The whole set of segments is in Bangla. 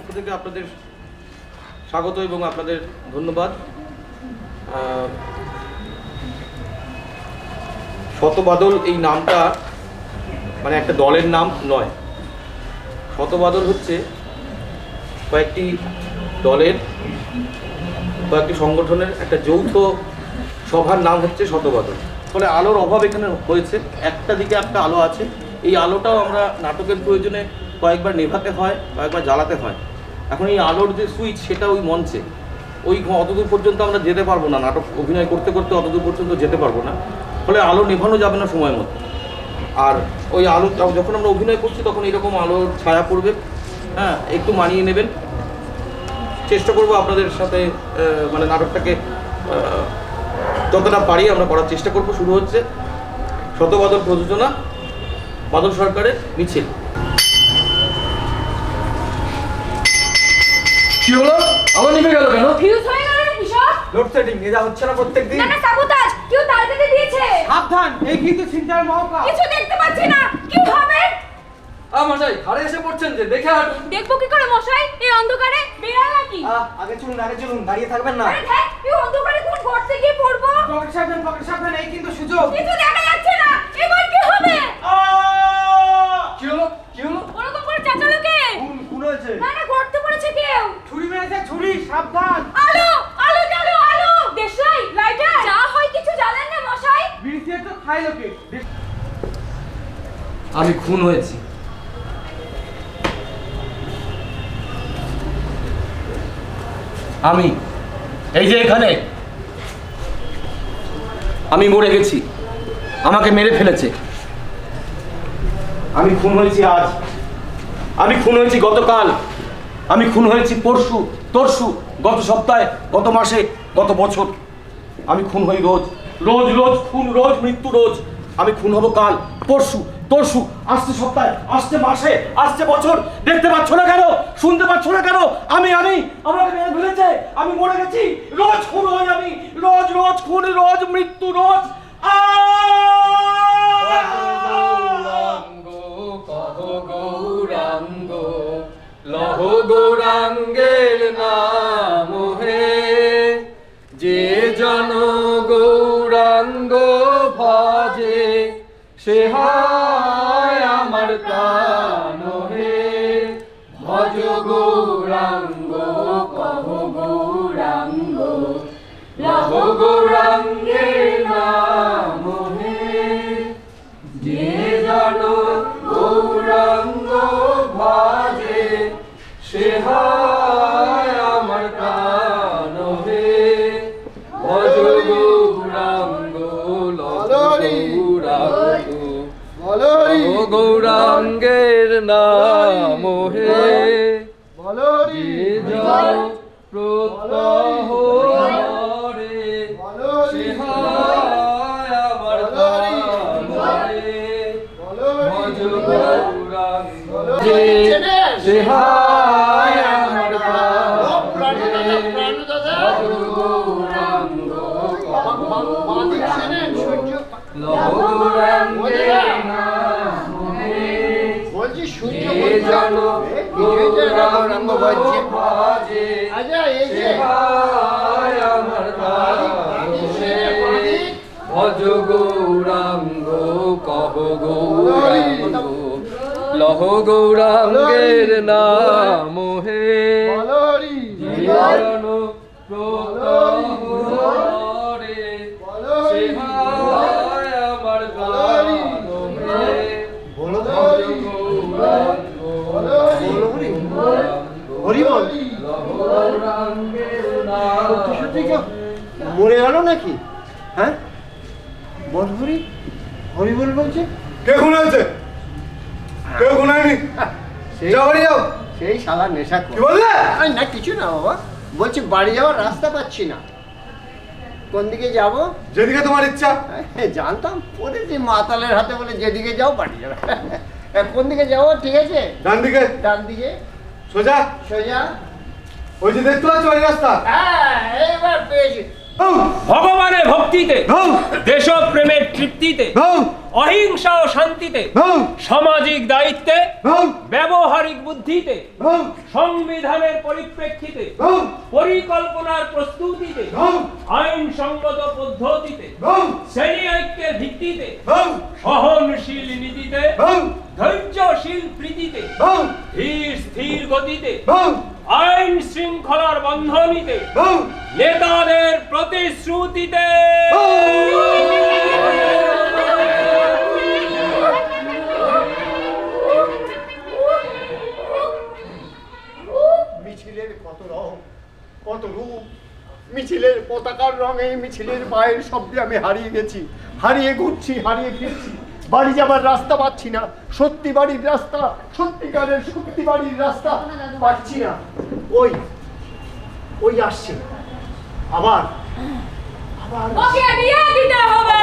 পক্ষ থেকে আপনাদের স্বাগত এবং আপনাদের ধন্যবাদ। শতবাদল এই নামটা মানে একটা দলের নাম নয়। শতবাদল হচ্ছে কয়েকটি দলের, কয়েকটি সংগঠনের একটা যৌথ সভার নাম হচ্ছে শতবাদল। ফলে আলোর অভাব এখানে হয়েছে, একটা দিকে একটা আলো আছে, এই আলোটাও আমরা নাটকের প্রয়োজনে কয়েকবার নেভাতে হয়, কয়েকবার জ্বালাতে হয়। এখন এই আলোর যে সুইচ সেটা ওই মঞ্চে, ওই অতদূর পর্যন্ত আমরা যেতে পারবো না, নাটক অভিনয় করতে করতে অতদূর পর্যন্ত যেতে পারবো না। ফলে আলো নেভানো যাবে না সময় মতো। আর ওই আলো যখন আমরা অভিনয় করছি তখন এরকম আলোর ছায়া পড়বে, হ্যাঁ, একটু মানিয়ে নেবেন। চেষ্টা করবো আপনাদের সাথে মানে নাটকটাকে যতটা পারি আমরা করার চেষ্টা করবো। শুরু হচ্ছে শতবাদল প্রযোজনা, বাদল সরকারের মিছিল। কি হলো? আলো নিভে গেল কেন? ফিউজ হয়ে গেল নাকি সব? লোডশেডিং এটা হচ্ছে না প্রত্যেকদিন। না না, সাবোতাজ, কেউ তার কেটে দিয়েছে। সাবধান, এই কিন্তু চিন্তার মহকা। কিছু দেখতে পাচ্ছি না, কি হবে? মশাই ঘরে এসে পড়ছেন যে, দেখে আর দেখবো কি করে মশাই, এই অন্ধকারে বেরায় নাকি? আগে চলুন, দাঁড়িয়ে থাকবেন না। আরে দেখ, এই অন্ধকারে কোন গর্তে গিয়ে পড়বো? পকেট সাবধান, এই কিন্তু সুযোগ। কিছু দেখা যাচ্ছে না, এবার কি হবে? কি হলো? ওরকম করে চেঁচালো কে? কোন হয়েছে? না না, গর্তে পড়েছে কেউ। ছুরি মেরেছে, ছুরি, সাবধান। আলো আলো জ্বালো, আলো দেশলাই, লাইটার যা হয় কিছু জ্বালেন না মশাই। বিড়ি দিয়ে তো খাই লোকে। আমি খুন হয়েছি। আমি এই যে এখানে আমি মরে গেছি, আমাকে মেরে ফেলেছে। আমি খুন হয়েছি আজ, আমি খুন হয়েছি গতকাল, আমি খুন হয়েছি পরশু, তরশু, গত সপ্তাহে, গত মাসে, গত বছর। আমি খুন হই রোজ, রোজ রোজ খুন, রোজ মৃত্যু, রোজ। আমি খুন হব কাল, পরশু, তরশু, আসছে সপ্তাহে, আসছে মাসে, আসছে বছর। দেখতে পাচ্ছ না কেন? শুনতে পাচ্ছ না কেন? আমাকে মেরে ফেলেছে, আমি মরে গেছি। রোজ খুন হই আমি, রোজ রোজ খুন, রোজ মৃত্যু, রোজ। গৌরাঙ্গ লহ গৌরাঙ্গের নাম হে, যে জন গৌরাঙ্গ ভজে সে হয় আমার প্রাণ হে। ভজ গৌরাঙ্গ কহ গৌরাঙ্গ লহ গৌরাঙ্গের নাম হে, যে জন গৌরাঙ্গ ভজে সে হয় আমার প্রাণ হে। ভজ গৌরাঙ্গ লহ গৌরাঙ্গ গৌরাঙ্গের নাম হে, যে জন প্রত্যহ হরে সে হয় আমার প্রাণ হে। ভজ গৌরাঙ্গ যে সে হয় আমার প্রাণ হে। ভজ গৌরাঙ্গ লহ গৌরাঙ্গের নাম হে, যে জন গৌরাঙ্গ ভজে সে হয় আমার প্রাণ হে। ভজ গৌরাঙ্গ কহ গৌরাঙ্গ লহ গৌরাঙ্গের নাম হে, যে জন প্রত্যহ হরে সে হয় আমার প্রাণ হে। ভজ গৌরাঙ্গ হরিবল লহ গৌরাঙ্গের নাম সত্যি কেউ মরে গেল নাকি? হ্যাঁ বল হরি, হরিবল বলছে। কে খুন হয়েছে? কেউ খুন হয়নি। যাও বাড়ি যাও। সেই শালা নেশা কি বললে? না কিছু না বাবা, বলছি বাড়ি যাওয়ার রাস্তা পাচ্ছি না, কোন দিকে যাব? যেদিকে তোমার ইচ্ছা। জানতাম পড়েছি মাতালের হাতে বলে যেদিকে যাও বাড়ি যাবে। কোন দিকে যাবো? ঠিক আছে, ডান দিকে, ডান দিকে সোজা, সোজা। ওই যে দেখতে পাচ্ছ ওই রাস্তা। হ্যাঁ এইবার পেয়েছি, ভগবানের ভক্তিতে, দেশপ্রেমের তৃপ্তিতে, অহিংসা ও শান্তিতে, সামাজিক দায়িত্বে, ব্যবহারিক বুদ্ধিতে, সংবিধানের পরিপ্রেক্ষিতে, পরিকল্পনার প্রস্তুতিতে, আইনসঙ্গত পদ্ধতিতে, শ্রেণী ঐক্যের ভিত্তিতে, সহনশীল নীতিতে, ধৈর্যশীল প্রীতিতে, ধীর স্থির গতিতে, আইন শৃঙ্খলার বন্ধনীতে, নেতাদের প্রতিশ্রুতিতে। মিছিলের কত রং, কত রূপ, মিছিলের পতাকার রঙে, মিছিলের পায়ের শব্দে আমি হারিয়ে গেছি, হারিয়ে ঘুরছি, হারিয়ে ফিরছি। বাড়ি যাবার রাস্তা পাচ্ছি না, সত্যি বাড়ির রাস্তা, সত্যিকারের সত্যি বাড়ির রাস্তা পাচ্ছি না। ওই ওই আসছে আবার, আবার ওকে দিয়ে দিতে হবে,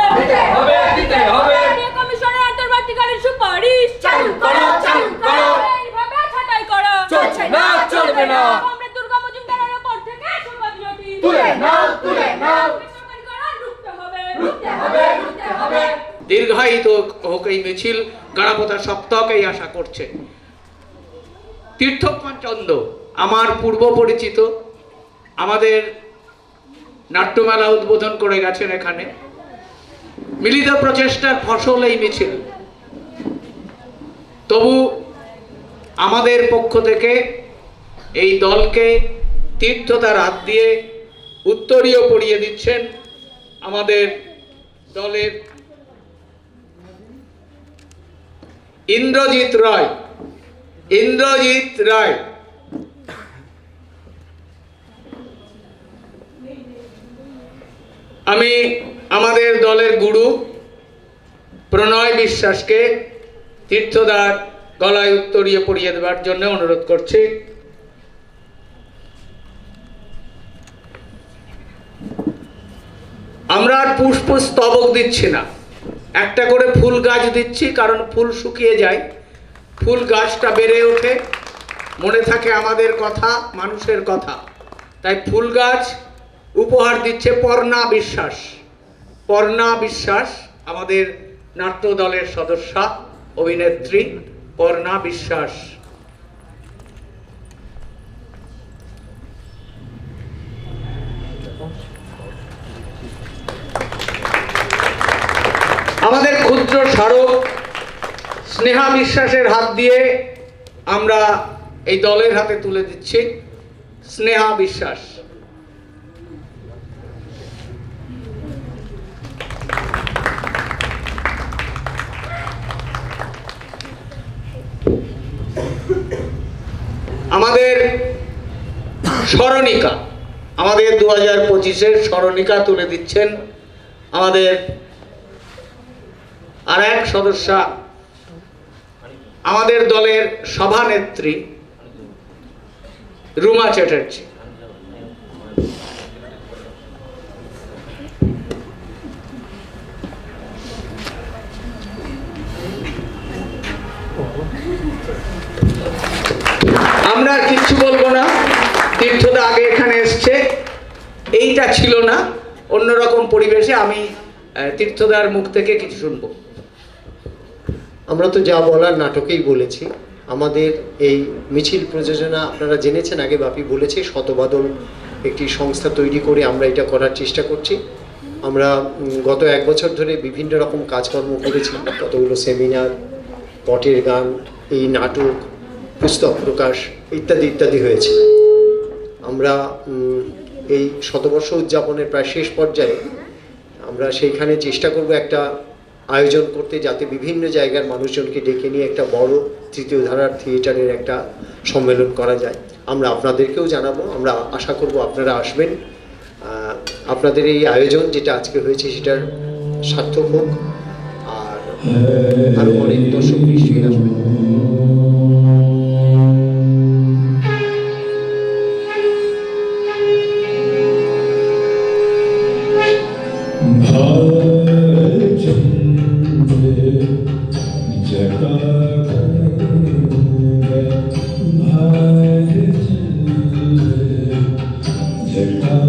দিতে হবে। কমিশনের অন্তর্বর্তীকালীন সুপারিশ চালু করো, চালু করো, এইভাবে ছাঁটাই করো, চলছে না, চলবে না। আমরা দুর্গা মজুমদারের উপর থেকে সমাজটি তুলে নাও, তুলে নাও। সরকারিকরণ রুখতে হবে, রুখতে হবে, রুখতে হবে। দীর্ঘায়িত হোক এই মিছিল, গাড়াপোতা সপ্তাহকেই আশা করছে। তীর্থপঞ্চন্দ আমার পূর্ব পরিচিত, আমাদের নাট্যমেলা উদ্বোধন করে গেছেন এখানে। মিলিত প্রচেষ্টার ফসল এই মিছিল। তবু আমাদের পক্ষ থেকে এই দলকে তীর্থতার হাত দিয়ে উত্তরীয় পরিয়ে দিচ্ছেন আমাদের দলের ইন্দ্রজিৎ রায়। ইন্দ্রজিৎ রায় আমি আমাদের দলের গুরু প্রণয় বিশ্বাসকে তীর্থদার গলায় উত্তরীয় পরিয়ে দেওয়ার জন্য অনুরোধ করছি। আমরা আর পুষ্পস্তবক দিচ্ছি না, একটা করে ফুল গাছ দিচ্ছি, কারণ ফুল শুকিয়ে যায়, ফুল গাছটা বেড়ে ওঠে, মনে থাকে আমাদের কথা, মানুষের কথা। তাই ফুল গাছ উপহার দিচ্ছে পর্ণা বিশ্বাস। পর্ণা বিশ্বাস আমাদের নাট্য দলের সদস্যা, অভিনেত্রী পর্ণা বিশ্বাস। আমাদের ক্ষুদ্র স্মারক স্নেহা বিশ্বাসের হাত দিয়ে আমরা এই দলের হাতে তুলে দিচ্ছি। স্নেহা বিশ্বাস। আমাদের স্মরণিকা, আমাদের 2025-এর স্মরণিকা তুলে দিচ্ছেন আমাদের আর এক সদস্যা, আমাদের দলের সভানেত্রী রুমা চ্যাটার্জি। আমরা আর কিচ্ছু বলবো না, তীর্থদা আগে এখানে এসছে, এইটা ছিল না, অন্যরকম পরিবেশে আমি তীর্থদার মুখ থেকে কিছু শুনবো। আমরা তো যা বলার নাটকেই বলেছি। আমাদের এই মিছিল প্রযোজনা আপনারা জেনেছেন, আগে বাপি বলেছে, শতবাদল একটি সংস্থা তৈরি করে আমরা এটা করার চেষ্টা করছি। আমরা গত 1 বছর ধরে বিভিন্ন রকম কাজকর্ম করেছি, কতগুলো সেমিনার, পটের গান, এই নাটক, পুস্তক প্রকাশ ইত্যাদি ইত্যাদি হয়েছে। আমরা এই শতবর্ষ উদযাপনের প্রায় শেষ পর্যায়ে আমরা সেইখানে চেষ্টা করব একটা আয়োজন করতে, যাতে বিভিন্ন জায়গার মানুষজনকে ডেকে নিয়ে একটা বড় তৃতীয় ধারার থিয়েটারের একটা সম্মেলন করা যায়। আমরা আপনাদেরকেও জানাবো, আমরা আশা করব আপনারা আসবেন। আপনাদের এই আয়োজন যেটা আজকে হয়েছে সেটার সার্থক হোক, আর আরও অনেক দর্শক নিশ্চয়ই আসবেন। जगा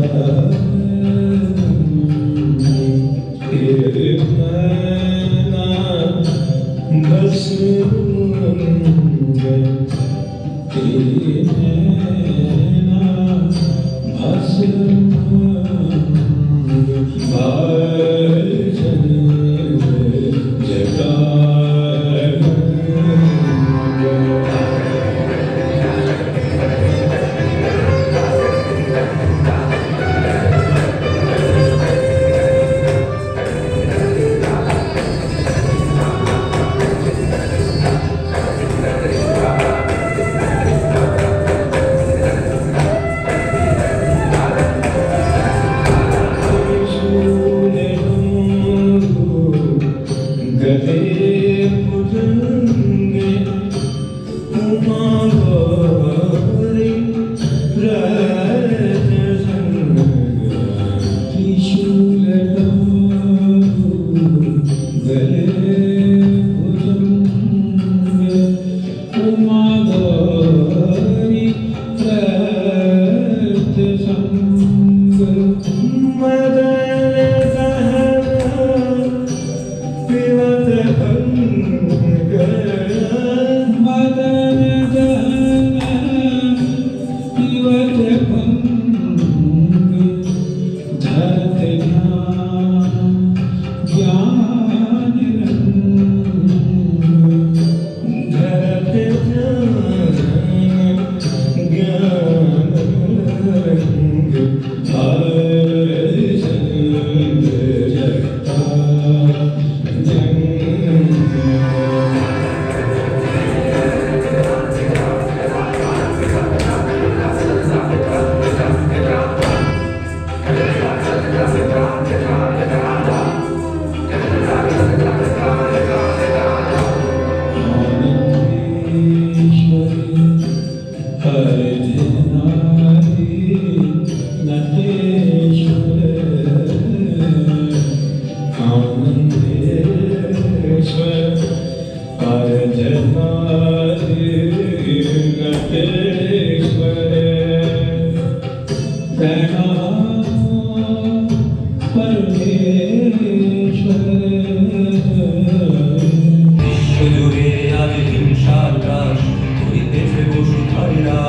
বিশ্বজুড়ে আজ হিংসার গ্রাস করিতেছে বসুধারীরা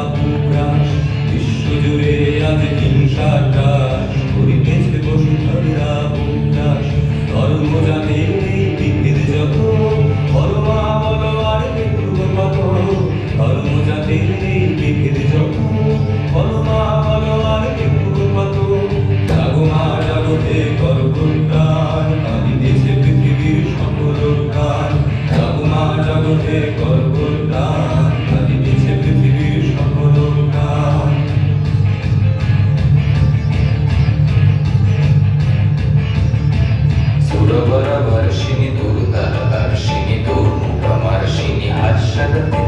গ্রাস। বিশ্বজুড়ে আজ হিংসার গ্রাস করিতেছে বসুধারীরা গ্রাস। ধর্ম জাতি বিভেদ যত বলো মা বলো আর বিভেদ কত। ধর্ম জাতি বিভেদ যত বলো মা বলো আর বিভেদ কত। জাগো মা জাগতে করো প্রাণ কাঁদিতেছে পৃথিবীর সকল প্রাণ। জাগো মা জাগতে করো প্রাণ কাঁদিতেছে পৃথিবীর সকল প্রাণ। সুরবর বর্ষিণী দুর্ধর দর্শিনী দুর্মুখমর্ষিণী হর্ষদতে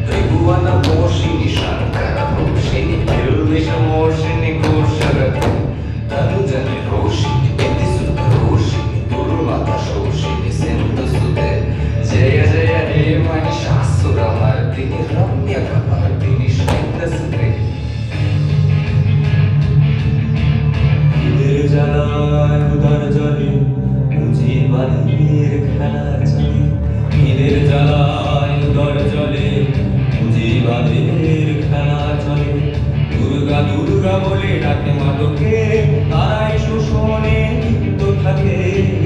ত্রিভুবন পোষিণী শঙ্কর ভূষিণী নির্বিষমোষিণী ঘোষরতে তনুজনি রোষিণী বিদ্যুৎ রোষিণী দুর্মত শোষিণী সিন্ধু সুতে জয় জয় হে মহিষাসুরমর্দিনী রম্যকমর্দিনী সৈন্য সুতে। ঈদের জ্বালায় উদার জলে পুঁজিবাদের খেলা চলে। ঈদের জ্বালায় উদার জলে পুঁজিবাদের খেলা চলে। দুর্গা দুর্গা বলে ডাকে মাদকে তারাই শোষণে লিপ্ত থাকে।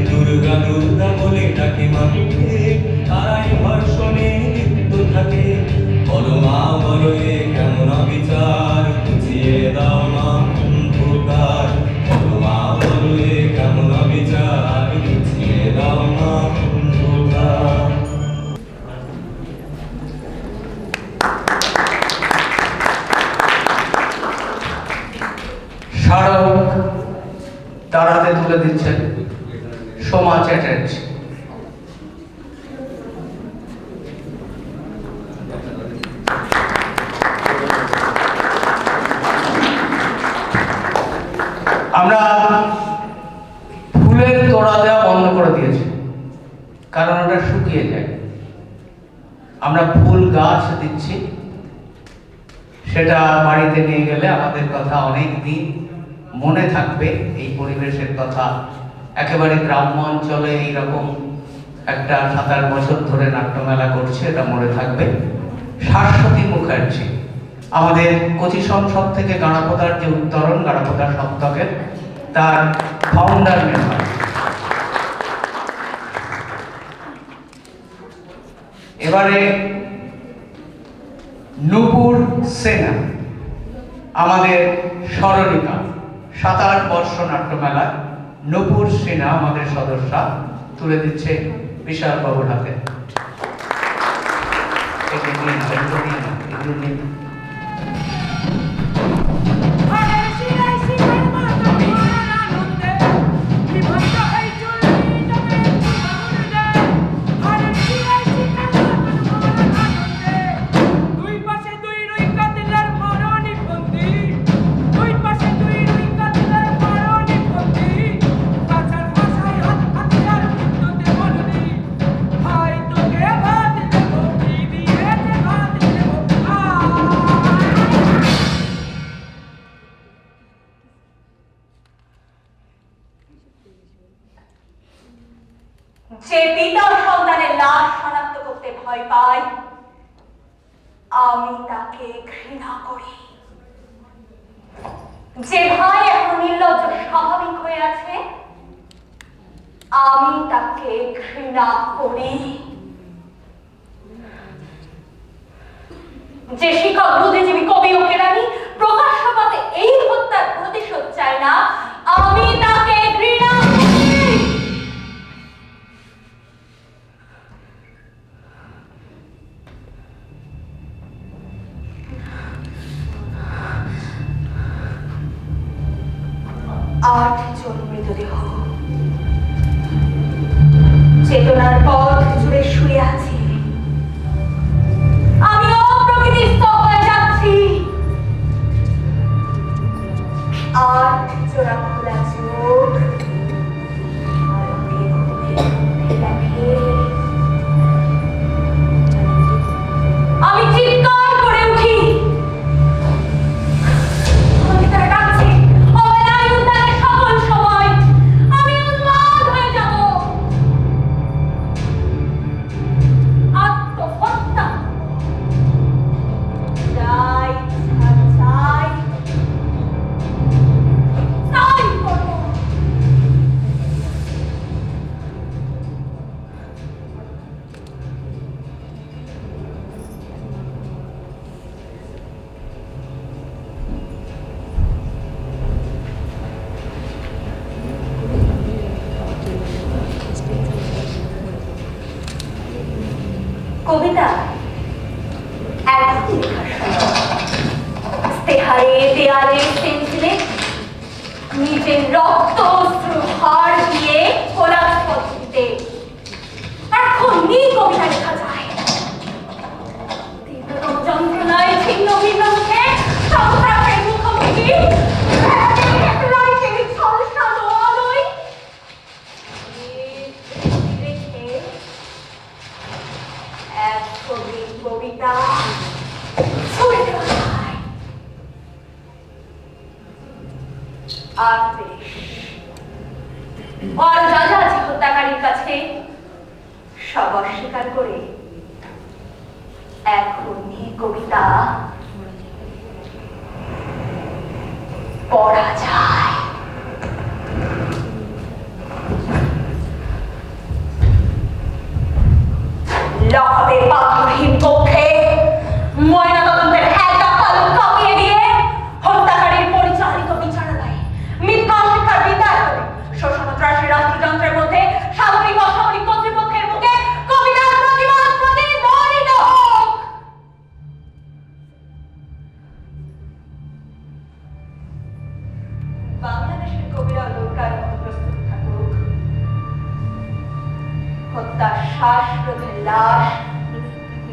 দুর্গা দুর্গা বলে ডাকে মাদকে তারাই ধর্ষণে লিপ্ত থাকে। বলো মা বলো এ কেমন বিচার বুঝিয়ে দাও মা অন্ধকার। বলো মা বলো এ কেমন বিচার বুঝিয়ে দাও মা অন্ধকার। স্মারক তারাতে তুলে দিচ্ছেন সোমা চ্যাটার্জি। আমরা ফুলের তোড়া দেওয়া বন্ধ করে দিয়েছি, কারণ ওটা শুকিয়ে যায়। আমরা ফুল গাছ দিচ্ছি, সেটা বাড়িতে নিয়ে গেলে আমাদের কথা অনেক দিন মনে থাকবে। এই পরিবেশের কথা একেবারে গ্রাম্য অঞ্চলে এইরকম একটা 27 বছর ধরে নাট্যমেলা করছে, এটা মনে থাকবে। শাশ্বতী মুখার্জি আমাদের কচি সংসদ থেকে গাঁড়াপোতার যে উত্তরণ, গাঁড়াপোতার সপ্তকের, তার ফাউন্ডার মেম্বার। এবারে নূপুর সেনা আমাদের স্মরণিকা 27 বর্ষ নাট্যমেলা। নূপুর সেনা আমাদের সদস্যা তুলে দিচ্ছে বিশাল বাবুর হাতে। যে পিতা সন্তানের লাশ শনাক্ত করতে ভয় পায়, আমি তাকে ঘৃণা করি। যে ভাই এখন নির্লজ্জ স্বাভাবিক হয়ে আছে, আমি তাকে ঘৃণা করি। যে শিক্ষক, বুদ্ধিজীবী, কবি ও কেরানি প্রকাশ্য পথে এই হত্যার প্রতিশোধ চায় না, আমি তাকে ঘৃণা করি। আটজন মৃতদেহ চেতনার পথ জুড়ে শুয়ে আছে। আমি অপ্রকৃতিস্থ হয়ে যাচ্ছি। 8 জোড়া খোলা চোখ আমি চিৎকার করে উঠি। কবিতা এখন ইস্তেহারে, দেয়ালে, পেন্সিলে নিজের রক্ত অশ্রু ভার দিয়ে কোলাজ পদ্ধতিতে এখনই কবিতা লেখা যায়। তীব্রতম যন্ত্রণায় ছিন্ন ভিন্ন মুখে সংগ্রামের মুখোমুখি কবিতা ছুড়ে দেওয়া হয়। আর অজাজাজি হত্যাকারীর কাছে সব অস্বীকার করে এখনই কবিতা পড়া যায়। লকআপের পাথরহীন কক্ষে ময়নাতদন্তের একটা পালক কাঁপিয়ে দিয়ে হত্যাকারীর পরিচালিত বিচারালয়ে মিথ্যা অস্বীকার বিদায় করে শোষণত্রাসী রাষ্ট্রযন্ত্রের মধ্যে সামরিক অসামরিক কর্তৃপক্ষের মুখে কবিতার প্রতিবাদ প্রতিধ্বনিত হোক। বাংলাদেশের কবিরা লোকার মতো প্রস্তুত থাকুক। হত্যার শ্বাসরোধের লাশ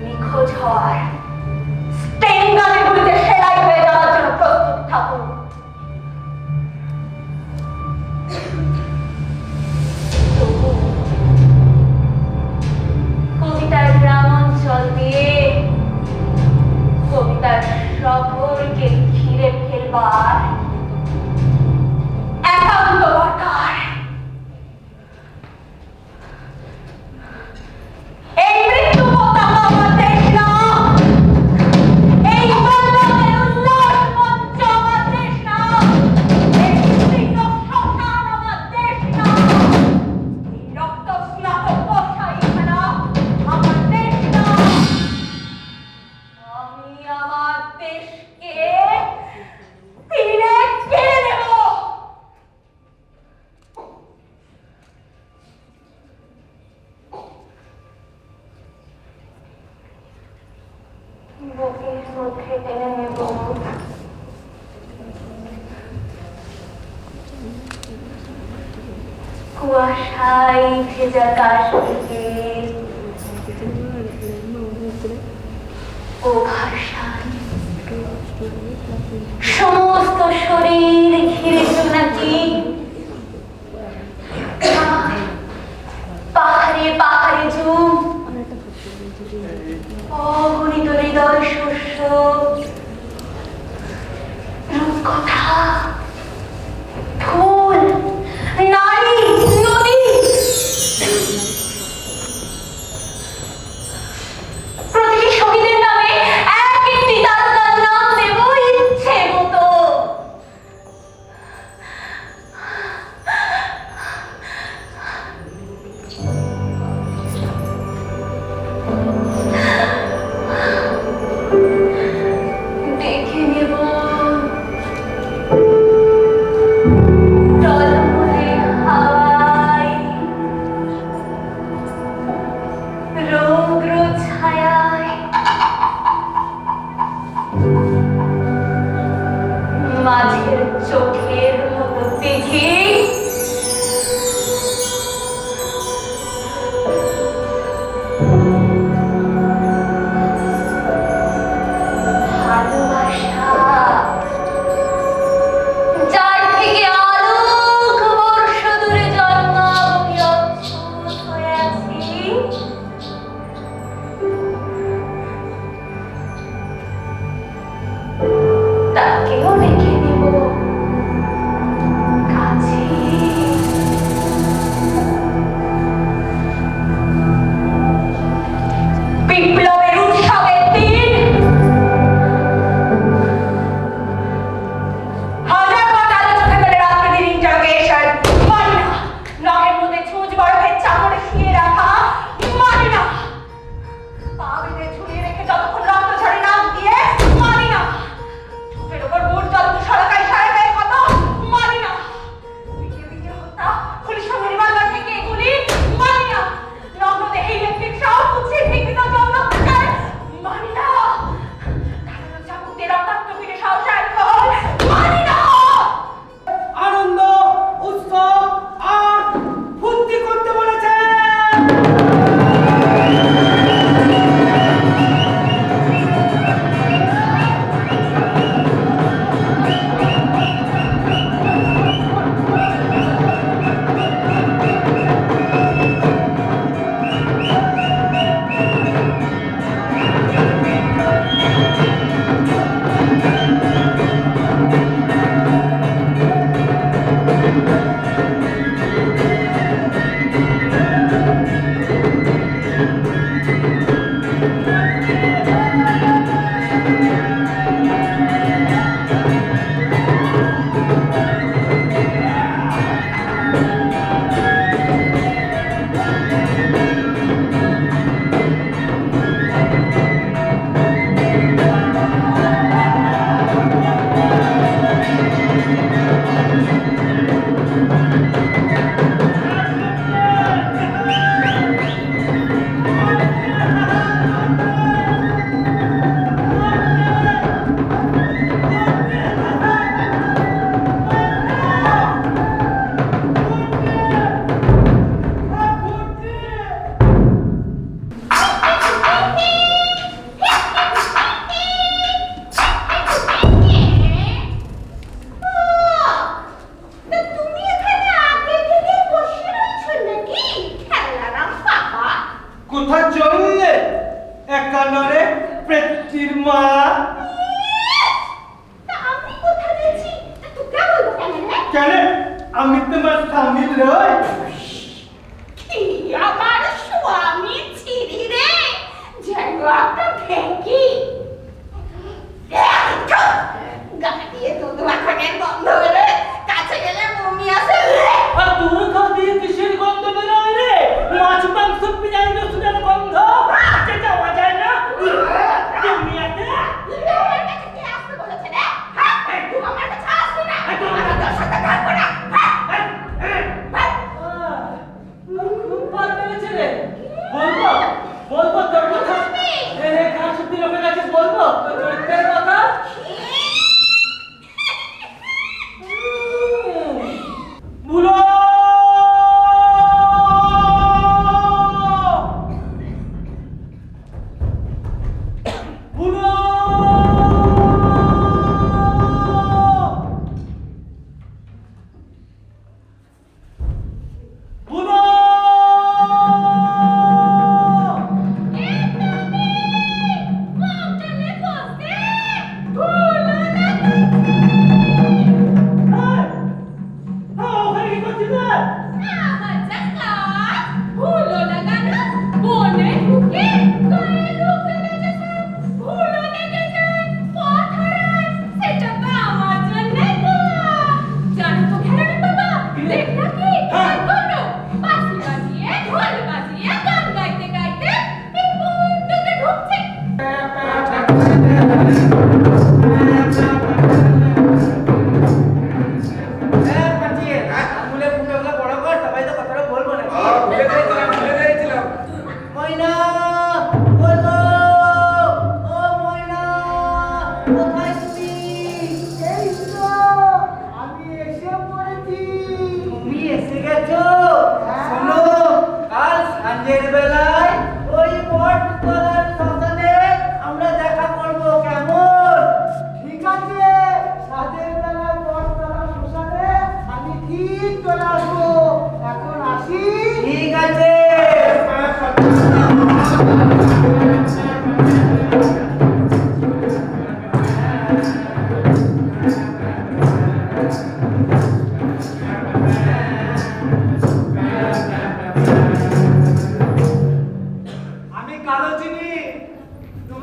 নিখোঁজ হওয়ার স্টেনগানের গুলিতে সেলাই হয়ে যাওয়ার জন্য প্রস্তুত থাকুক। কবিতার গ্রামাঞ্চল দিয়ে কবিতার সকলকে ঘিরে ফেলবার একান্ত দরকার। বুকের মধ্যে টেনে নেব, কুয়াশায় ভেজা কাশ্মীরে ও ভাষায় সমস্ত শরীর ঘিরে নাকি পাহাড়ে পাহাড়ে ঝুম অগণিত হৃদয় শস্য রূপকথা ফুল নারী নদী প্রতিটি শহীদের নামে এক একটি তারকার নাম দেব ইচ্ছে মতো। দেখে নেব টলমলে হাওয়ায়, রৌদ্র ছায়ায়, মাঝের চোখের মতো দেখে ভালোবাসা, যার থেকে আলোক বর্ষ দূরে জন্মাবনি অচ্ছুত হয়ে আছি, তাকেও দেখে নেব কাছে। বিপ্লবের উৎসবের দিন হাজার বার আলো চোখে মেলে রাত্রি দিন ইন্টারোগেশন মানি না, নখের মধ্যে ছুঁচ বরফের চাপড়ে শুয়ে রাখা মানি না, পা বেঁধে ঝুলিয়ে রেখে যতক্ষণ রক্ত ঝরে নাক দিয়ে মানি না, ঠোঁটের ওপর বুট যতক্ষণ সরকারি সারা গায়ে কত মানি না, পিঠে পিঠে হত্যা পুলিশ সঙ্গে রিভলভার থেকে গুলি মানি না, নগ্ন দেহে ইলেকট্রিক শক উচিত বিকৃত যৌন অত্যাচার মানি না, ধারালো চাকু দিয়ে রক্তাক্ত পিঠে সাহস অ্যালকোহল মানি না। আনন্দ উৎসব আর ফুর্তি করতে বলেছে।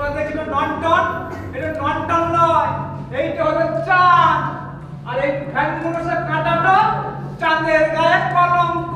তোমরা দেখছো নন্টন, এটা নন্টন নয়, এইটা হলো চাঁদ। আর এই ফ্যানগুলো সব কাটাটা চাঁদের গায়ে কলঙ্ক।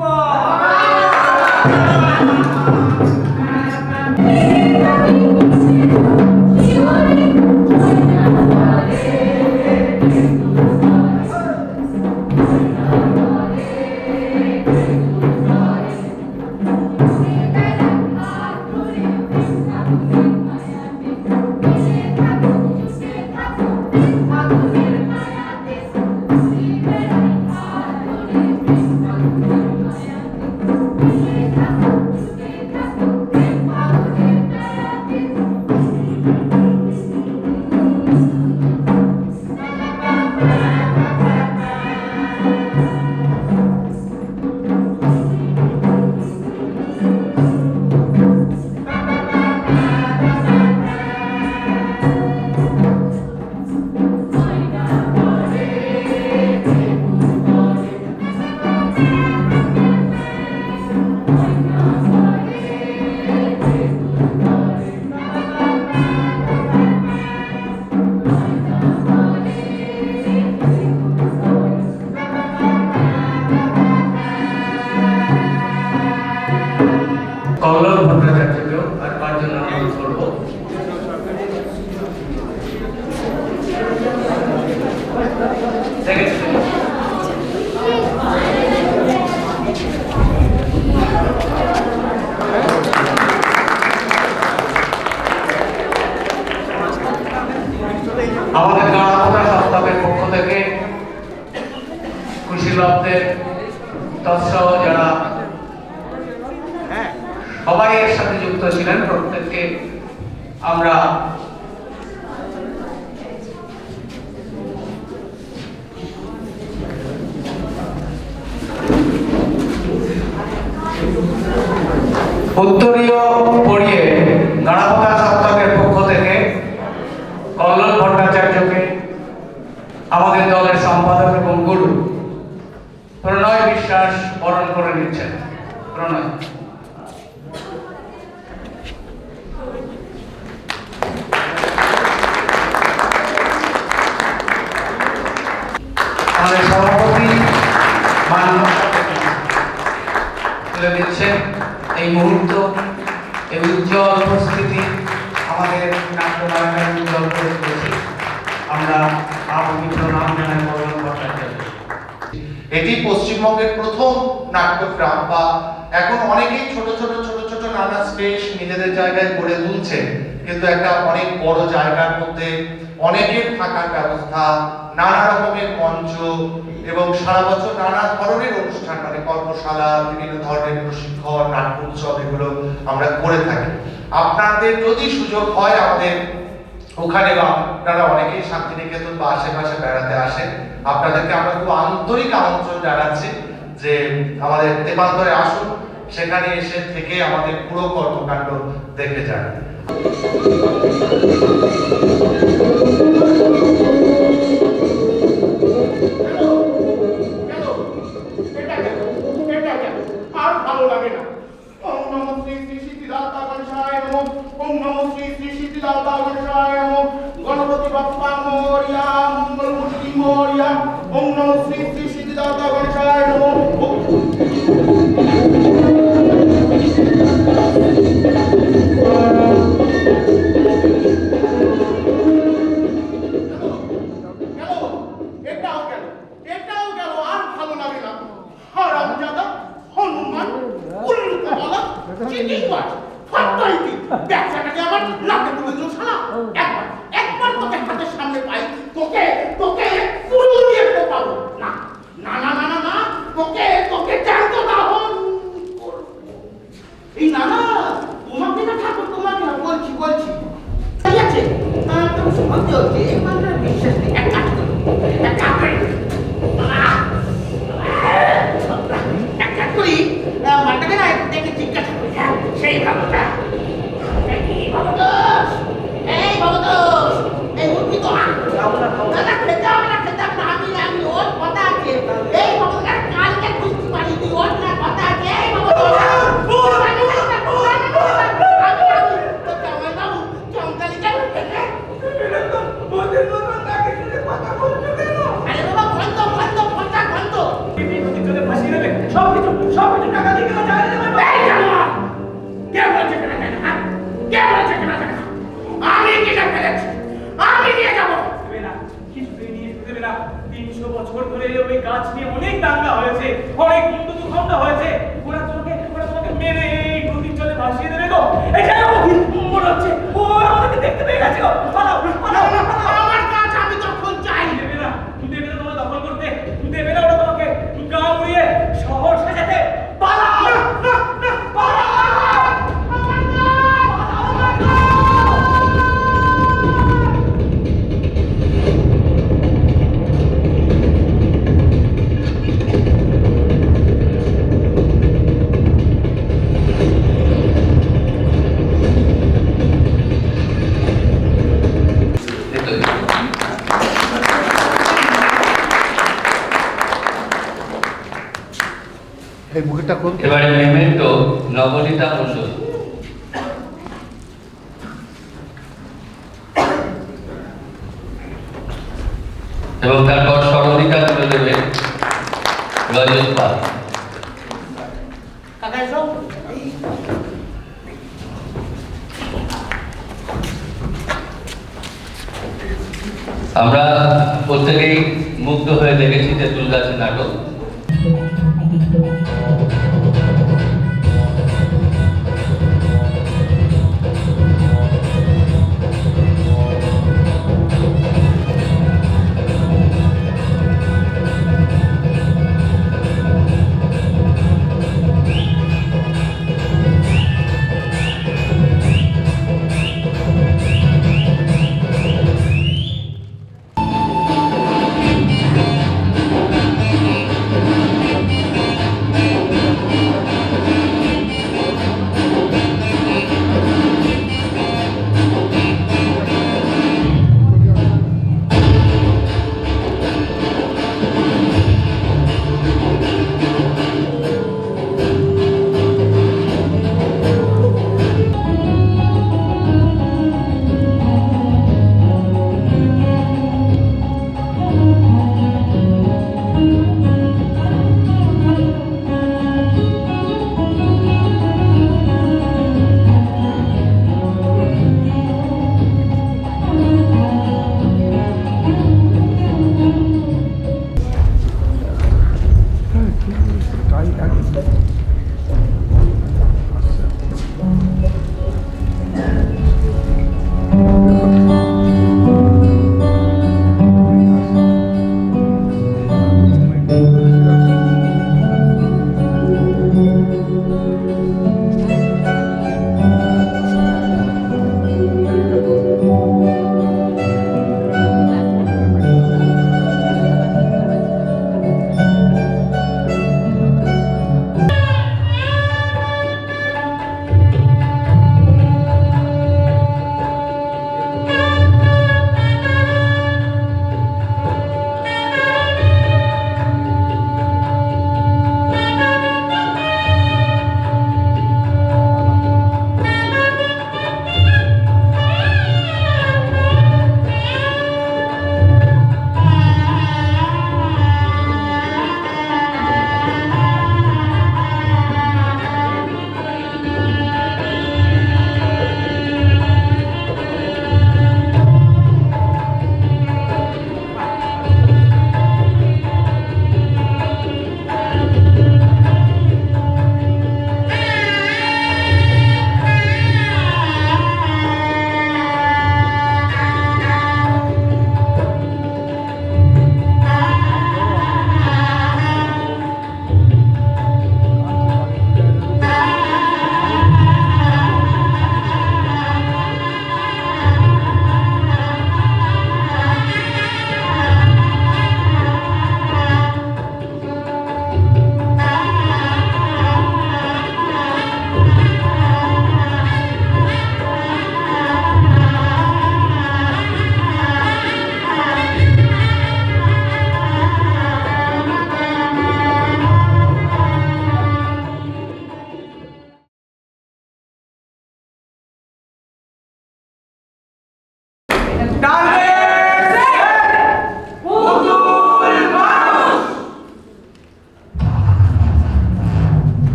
কল্লোল ভট্টাচার্যকেও আর 5 জন অনুরোধ করবো। আমাদের গাঁওয়া সপ্তাহের পক্ষ থেকে কুশীলবদের তৎসহ যারা সবাই এর সাথে যুক্ত ছিলেন, প্রত্যেককে আমরা উত্তরীয় পড়িয়ে গাঁড়াপোতা সপ্তাহের পক্ষ থেকে কল্লোল ভট্টাচার্যকে আমাদের দলের সম্পাদক এবং গুরু প্রণয় বিশ্বাস বরণ করে নিচ্ছেন। প্রণয়। আমাদের সভাপতি তুলে দিচ্ছেন এই মুহূর্ত, এই উজ্জ্বল উপস্থিতি আমাদের নাট্যনায়কের উজ্জ্বল করে তুলেছি। আমরা পবিত্র নাম জানাই কল্লোল ভট্টাচার্য। এটি পশ্চিমবঙ্গের প্রথম নাট্যগ্রাম, বা এখন অনেকেই ছোট ছোট নানা স্পেস নিজেদের জায়গায় গড়ে তুলছে, কিন্তু একটা অনেক বড় জায়গার মধ্যে অনেকের থাকার ব্যবস্থা, নানা রকমের মঞ্চ এবং সারা বছর নানা ধরনের অনুষ্ঠান, মানে কর্মশালা, বিভিন্ন ধরনের প্রশিক্ষণ, নাট্য উৎসব, এগুলো আমরা করে থাকি। আপনাদের যদি সুযোগ হয় আমাদের ওখানে, বা আপনারা অনেকেই শান্তিনিকেতন বা আশেপাশে বেড়াতে আসেন, আপনাদেরকে আমরা খুব আন্তরিক আমন্ত্রণ জানাচ্ছি যে আমাদের তেপান্তরে আসুন, সেখানে এসে থেকে আমাদের পুরো কর্মকাণ্ড দেখে যান। আর ভালো লাগে না। ওম নমঃ শ্রী শ্রী সিদ্ধিদাতা গণেশায় নমঃ। ওম নমঃ শ্রী শ্রী সিদ্ধিদাতা গণেশায় নমঃ। Ganapati Bappa Moria, মঙ্গলমূর্তি Moria. ওম নমঃ শ্রী শ্রী সিদ্ধিদাতা গণেশায় নমঃ। এটাও গেল, আর ভালো লাগে না। হারামজাদা, হনুমান, উল্লুকবালা, চিটিংবাজ, ফাটাইতি, ব্যবসাটাকে আমার নাকে তুলে দিল শালা। একবার তোকে হাতের সামনে পাই, তোকে পুরো দিয়ে পাবো না। না না না না না, তোকে জানতো না। এই না না, তোমাকে না ঠাকুর, তোমাকে না, বলছি ঠিক আছে। তুমি সমাজ হচ্ছে এই মানুষের বিশ্বাস নেই। এক কাজ করো, মানটাকে না দেখে জিজ্ঞাসা করি। হ্যাঁ, সেই ভাবটা, এই ভবতোষ, এই মুরগি তো খেতে হবে না, আমি ওর কথা আছে। এই ভবতোষ কালকে খুঁজতে পারি, তুই ওর না কথা আছে। এই ভবতোষ, বাবু চমকালিকা দেখতে পেয়ে গেছো। পালাও, পালাও, পালাও। আমার কাজ আমি দখল চাই। দেবে না, দেবে না তোমার দখল করতে, দেবে না ওরা তোমাকে গা উড়িয়ে শহর সাজাতে। পালাও, পালাও। এই মুখটা কোন এবারে মেমেন্টো নবনীতা মণ্ডল। এবং তারপর স্মরণিকা তুলে দেবে রজত পাল। কাকা এসো। আমরা প্রত্যেকেই মুগ্ধ হয়ে দেখেছি তেঁতুল গাছের নাটক।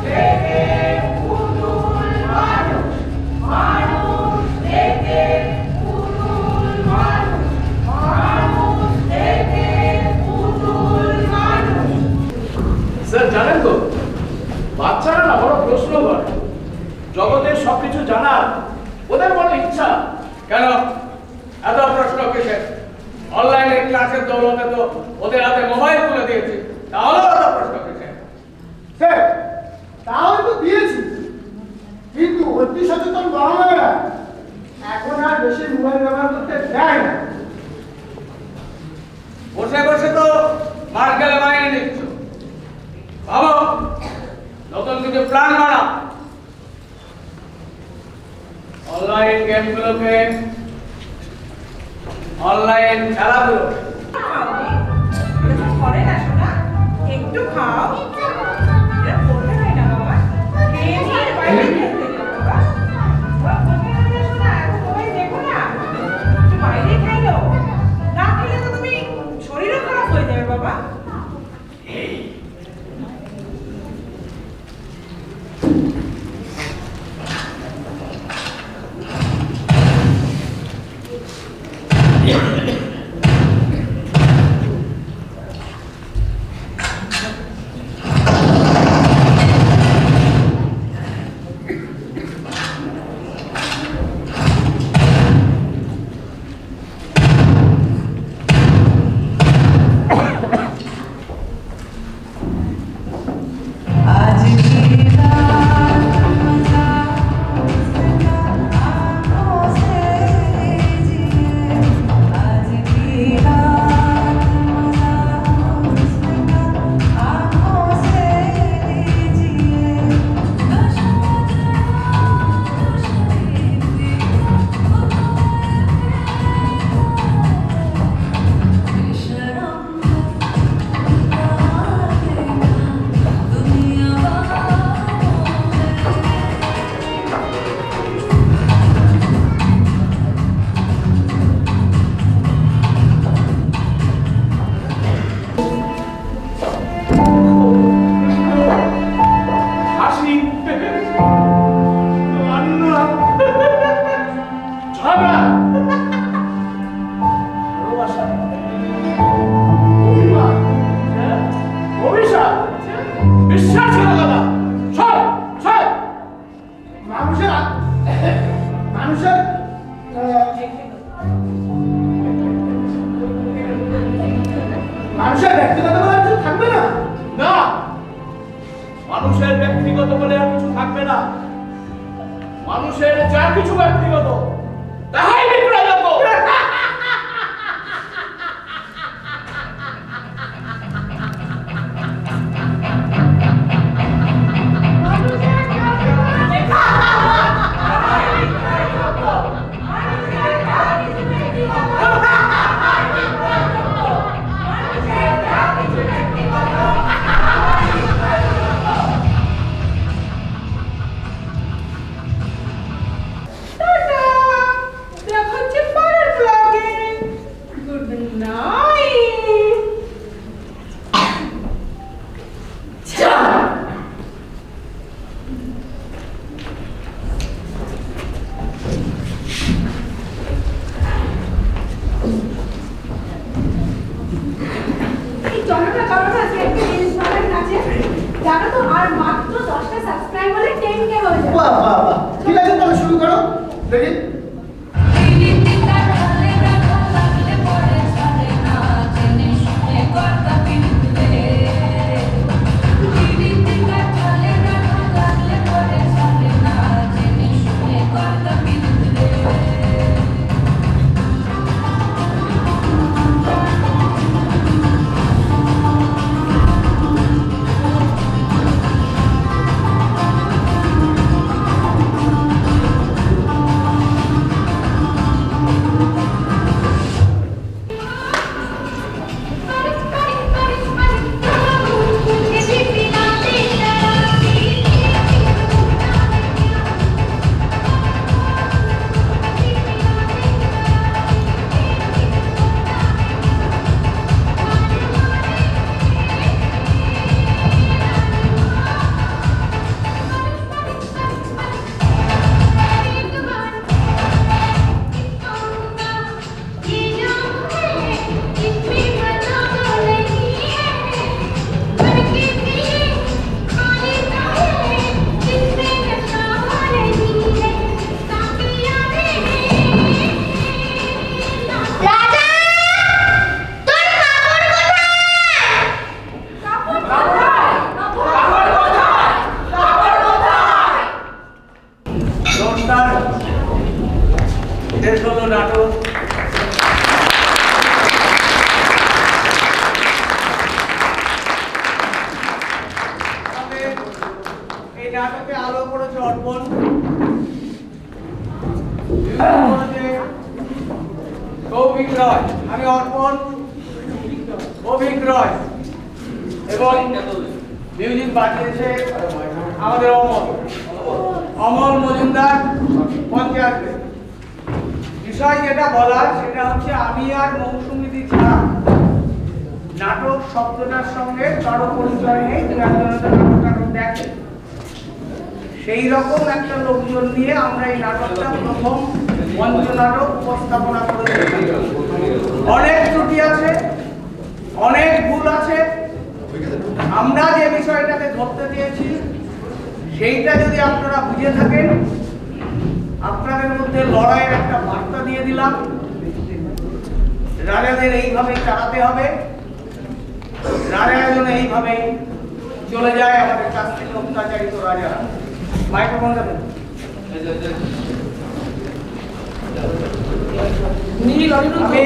থেকে বাচ্চারা না বড় প্রশ্ন করে, জগতের সবকিছু জানার ওদের বড় ইচ্ছা। কেন এত প্রশ্ন কিসের? অনলাইনে ক্লাসের দৌলতে তো ওদের হাতে মোবাইল তুলে দিয়েছে, তাহলে এত প্রশ্ন কিসের? স্যার তাহলে তো দিয়েছি, কিন্তু অতি সচেতন বড় মেয়েরা এখন আর বেশি মোবাইল ব্যবহার করতে দেয় না। বসে বসে তো মাস গেলে মাইনে নিচ্ছ, ভাবো নতুন কিছু প্ল্যান বানাও। অনলাইন গেমগুলোকে, অনলাইন খেলাধুলো করে না শোনা, একটু খাও। এটা বলতে হয় না বাবা, খেয়ে নিয়ে বাইরে খেলতে যাও বাবা। ওরা বলতে হয় না শোনা, এখন মোবাইল দেখো না, একটু বাইরে খেলো। না খেলে তো তুমি শরীরও খারাপ হয়ে যাবে বাবা। মানুষের ব্যক্তিগত বলে কিছু থাকবে না। না, মানুষের ব্যক্তিগত বলে আর কিছু থাকবে না। মানুষের যা কিছু ব্যক্তিগত তাহাই বিক্রয়যোগ্য। ঠিক আছে, তাহলে শুরু করো। দেখি নাটকে আলো করেছে অর্পণ, সৌভিক রয়, আমি অর্পণ, অভিক রয়, এবং মিউজিক বাজিয়েছে আমাদের অমল মজুমদার পঞ্চায়েত। বিষয় যেটা বলার সেটা হচ্ছে আমি আর মৌসুমীদি ছাড়া নাটক শব্দটার সঙ্গে কারো পরিচয় নেই, দু একজনের নাটক দেখে। সেই রকম একটা লোকজন নিয়ে আমরা এই নাটকটা প্রথম মঞ্চ নাটক উপস্থাপনা করেছি। অনেক ত্রুটি আছে, অনেক ভুল আছে। আমরা যে বিষয়টাকে ধরতে চেয়েছি সেইটা যদি আপনারা বুঝে থাকেন, আপনাদের মধ্যে লড়াইয়ের একটা বার্তা দিয়ে দিলাম। রাজাদের এইভাবেই চালাতে হবে, রাজা যেন এইভাবেই চলে যায় আমাদের কাছ থেকে অত্যাচারিত রাজা। মাইক্রোফোন দেবেন। আমি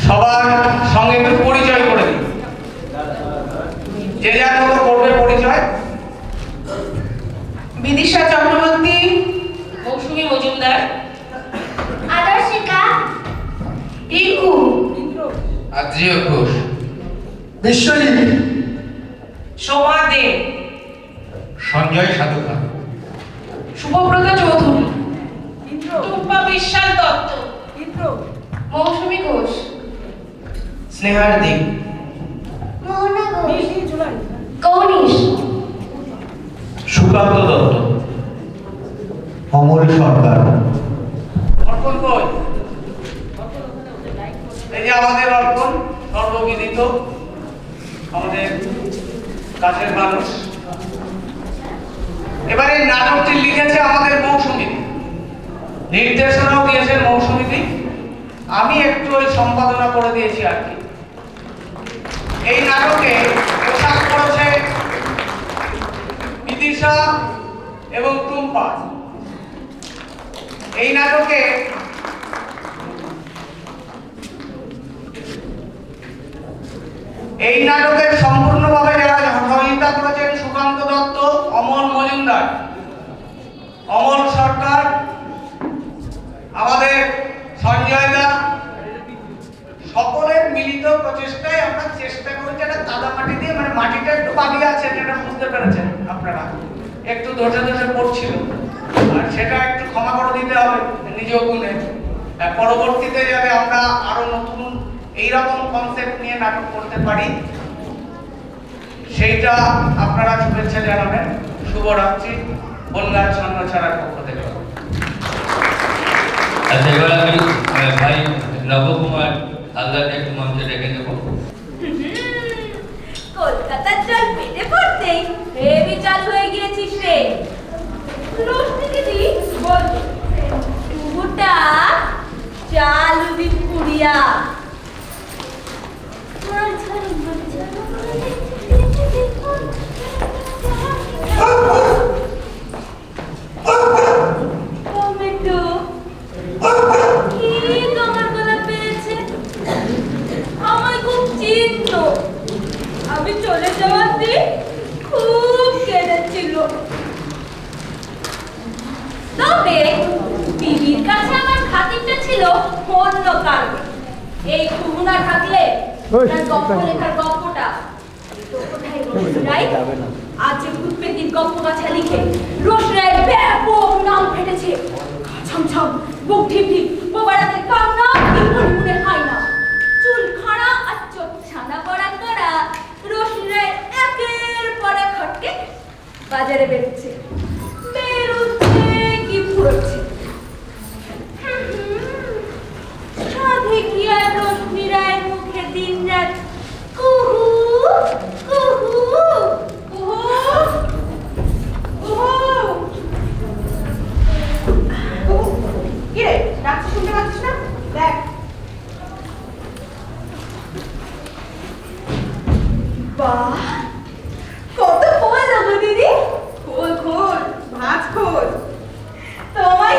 সবার সঙ্গে একটু পরিচয় করে দিই, যে যার মতো করবে পরিচয়। বিদিশা চক্রবর্তী, মৌসুমী মজুমদার, আদর্শিকা, ইকু, আদ্রিয় ঘোষ, বিশ্বজিৎ, সোমা দে, সঞ্জয় সাধুকা, শুভব্রত চৌধুরী, টুম্পা বিশ্বাস দত্ত, মৌসুমী ঘোষ, স্নেহার দিক, মোহনা ঘোষ, কৌনিশ, সুকান্ত দত্ত, অমল সরকার। অর্পণ কই? এই যে আমাদের অর্পণ, সর্ববিদিত, আমাদের কাছের মানুষ। এবারে নাটকটি লিখেছে আমাদের মৌসুমী, নির্দেশনাও দিয়েছেন মৌসুমী, আমি একটু ওই সম্পাদনা করে দিয়েছি আর কি। এই নাটকে পোশাক করেছে বিদিশা এবং টুম্পা। এই নাটকে সম্পূর্ণভাবে যারা সহযোগিতা করেছেন সুকান্ত দত্ত, অমল মজুমদার, অমল সরকার, আমাদের সঞ্জয় দা, সকলের মিলিত প্রচেষ্টায় আমরা চেষ্টা করেছি একটা কাদা মাটি দিয়ে, মানে মাটিটা একটু বালি আছে যেটা বুঝতে পেরেছেন আপনারা, একটু ধসে ধসে পড়ছিল, আর সেটা একটু ক্ষমা করে দিতে হবে নিজ গুণে। পরবর্তীতে যাতে আমরা আরো নতুন এইরকম কনসেপ্ট নিয়ে নাটক করতে পারি সেইটা আপনারা শুভেচ্ছা জানাবেন। শুভরাত্রি, বনগাঁ ছাড়ার পক্ষ থেকে। আচ্ছা, এবার আমি ভাই নবকুমার হালদারকে একটু মঞ্চে ডেকে দেবো। কলকাতার জল পেটে পড়তেই হেভি চালু হয়ে গিয়েছিস রে। রোশনি দিদি বল, টুবুটা চালু দিন পুরিয়া। টমেটো কি তোমার গলা পেয়েছে? আমায় খুব চিন্ত, আমি চলে যাওয়ার দিন খুব কেঁদেছিল। তবে বিবির কাছে আমার খাতিরটা ছিল অন্য কারণে। এই খুমুনা থাকলে তার গল্প লেখার গল্পটা তো কোথায় রোশরাই আজ যে ভূতপেতির গল্প গাছা লিখে রোশরাইয়ের ব্যাপক নাম ফেটেছে। ছমছম, বুক ঢিপ ঢিপ, বোবারাতের কান্না, মনে হয় না, চুল খাড়া আর চোখ ছানা পড়া করা রোশরাইয়ের একের পর এক হটকে বাজারে বেরোচ্ছে, বেরোচ্ছে কি ফুরোচ্ছে। সাধে কি আর রোশনি রায়ের মুখে দিন রাত কুহু কুহু কুহু কুহু। কি রে, ডাকছি শুনতে পাচ্ছিস না? দেখ, বাহ কত খোল লাগো দিদি। খোল খোল, ভাজ খোল। তোমায়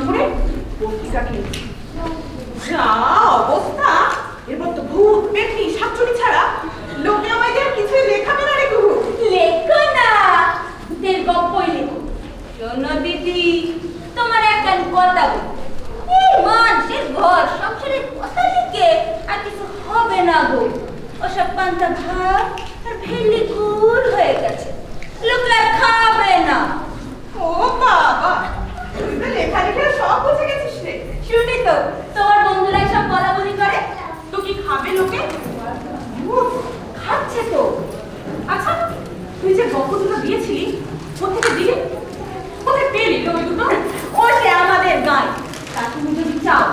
ধরে পত্রিকা কিনেছি। যা অবস্থা, এরপর তো ভূত পেটনি শাকচুরি ছাড়া লোকে আমায় আর কিছুই লেখাবে না রে গুরু। লেখো না, ভূতের গল্পই লেখো। শোনো দিদি, তোমার একটা কথা বলি, এই মানুষের ঘর সংসারের কথা লিখে আর কিছু হবে না গো। ওসব পান্তা ভাত আর ভেন্ডি গুড় হয়ে গেছে, লোকে আর খাবে না। ও বাবা, তুই তো লেখালেখির সব বুঝে গেছিস রে। শুনি তো, তোমার বন্ধুরা সব বলাবলি করে। তো কি খাবে লোকে? খাচ্ছে তো। আচ্ছা, তুই যে গল্প দুটো দিয়েছিলি, কোথেকে দিলি? কোথায় পেলি ওই দুটো? ও সে আমাদের গায়ে, তা তুমি যদি চাও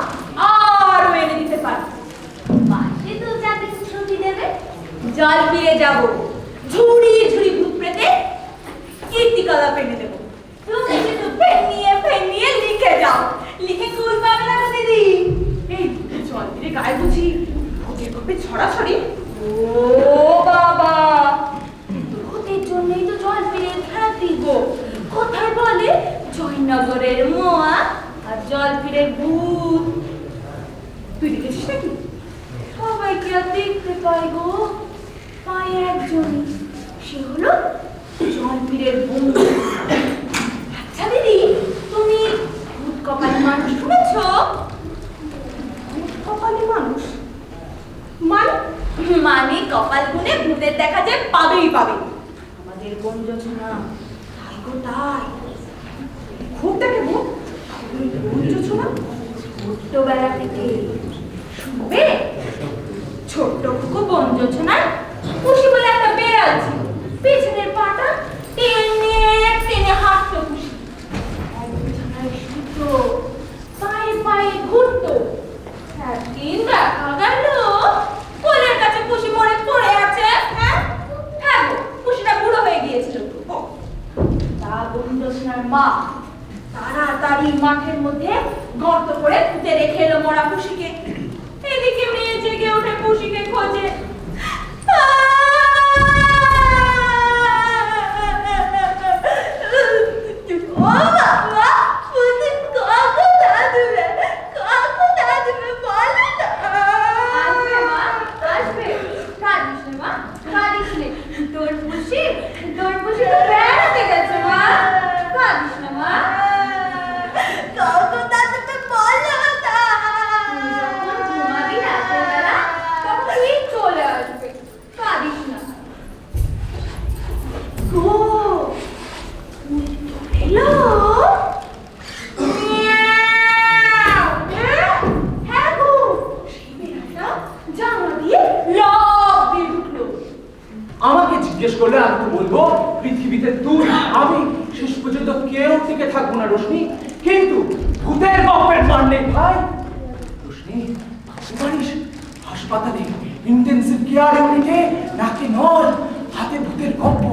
আরো এনে দিতে পারো। পাশে তো যাদের ছবি দেবে, জল ফিরে যাব, ঝুড়ি ঝুড়ি ভূত প্রেতে কীর্তিকলাপ এনে দেবো। তুমি শুধু ফেনিয়ে লিখে যাও, লিখে কুল পাবে না দিদি। এই জল ফিরে গায়ে বুঝি ভূতের গল্পে ছড়াছড়ি? ও বাবা, ভূতের জন্যই তো জল ফিরে খ্যাতি গো। কোথায় বলে জয়নগরের মোয়া আর জল ফিরে ভূত। তুই দেখেছিস নাকি? সবাইকে আর দেখতে পাই গো, পাই একজনই, সে হলো জলবীরের বন্ধু। আচ্ছা দিদি, তুমি ভূত কপালি মানুষ শুনেছ? ভূত কপালি মানুষ মানে কপাল গুনে ভূতের দেখা যে পাবেই পাবে। আমাদের বনজোছনা তাই গো তাই। খুব দেখে ভূত? বনজোছনা ছোট্টবেলা থেকে শুনবে, ছোট্ট খুকু বনজোছনার খুশি বলে একটা বেড়াল ছিল, পেছনের পাটা টেনে টেনে হাঁটতো খুশি। বিছানায় শুতো, পায়ে পায়ে ঘুরতো। একদিন দেখা গেল কোলের কাছে খুশি মরে পড়ে আছে। হ্যাঁ হ্যাঁ গো, খুশিটা বুড়ো হয়ে গিয়েছিল। তা বনজোছনার মা তাড়াতাড়ি মাঠের মধ্যে গর্ত করে পুঁতে রেখে এলো মরা খুশিকে। এদিকে মেয়ে জেগে উঠে খুশিকে খোঁজে। ও বাবা, পুঁতে কখন আসবে? কখন আসবে বলো না? আসবে মা, আসবে। কাঁদিস নে মা, কাঁদিস নে। তোর খুশি তো বেড়াতে গেছে মা, কাঁদিস না মা। কখন আসবে বলো না? যখন ঘুমাবি রাতের বেলা, তখন ঠিক চলে আসবে, কাঁদিস না। গো, এলো? হ্যাঁ গো, সেই বেড়াটা জানলা দিয়ে লাফ দিয়ে ঢুকলো। আমাকে জিজ্ঞেস করলে আমি তো বলবো পৃথিবীতে তুই আমি শেষ পর্যন্ত কেউ টিকে থাকবো না রোশনি। কিন্তু ভূতের গল্পের মানলে ভাই রোশনি, ভাবতে পারিস হাসপাতালে ইন্টেন্সিভ কেয়ার ইউনিটে নাকি নল, হাতে ভূতের গল্প,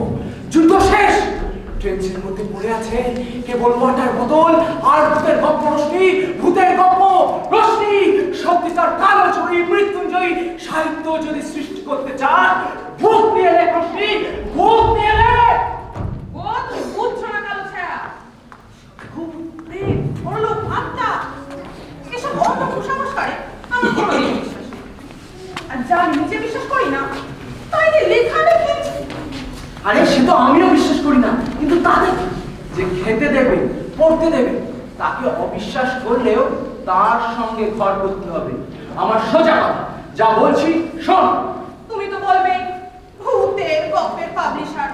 যুদ্ধ শেষ, ট্রেন্সের মধ্যে পড়ে আছে কেবল ওয়াটার বোতল আর ভূতের গল্প। রোশনি, ভূতের গল্প। রোশনি, সত্যিকার কালো ছড়ি মৃত্যুঞ্জয়ী সাহিত্য যদি সৃষ্টি করতে চান, ভূত নিয়ে লেখ রোশনি, ভূত নিয়ে লেখ। ও তুই বুঝছো না কালো ছায়া। ভূত, প্রেত, পরলোক, আত্মা, এসব অন্য কুসংস্কারে আমার কোনোদিন বিশ্বাস নেই। আর যা নিজে বিশ্বাস করি না, তাই যে লেখালেখি। আরে সে তো আমিও বিশ্বাস করি না, কিন্তু তাদের যে খেতে দেবে পড়তে দেবে তাকে অবিশ্বাস করলেও তার সঙ্গে ঘর করতে হবে। আমার সোজা কথা, যা বলছি শোন। তুমি তো বলবে ভূতের গল্পের পাবলিশার,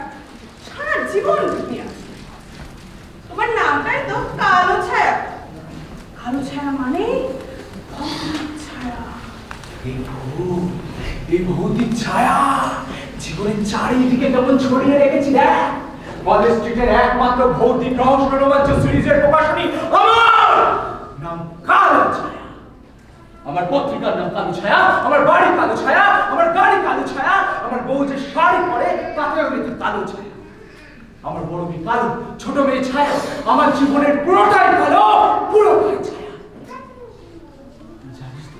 সারা জীবন ভূতে আছে। তোমার নামটাই তো কালো ছায়া। কালো ছায়া মানে ভূতের ছায়া। এই ভৌতিক ছায়া জীবনের চারিদিকে কেমন ছড়িয়ে রেখেছি দেখ। কলেজ স্ট্রিটের একমাত্র ভৌতিক রহস্য রোমাঞ্চ সিরিজের প্রকাশনী আমার নাম কালো ছায়া। আমার পত্রিকার নাম কালো ছায়া, আমার বাড়ি কালো ছায়া, আমার গাড়ি কালো ছায়া, আমার বউ যে শাড়ি পরে তাতেও কিন্তু কালো ছায়া। আমার বড় মেয়ে কালো, ছোট মেয়ে ছায়া, আমার জীবনের পুরোটাই কালো, পুরোটাই ছায়া। জানিস তো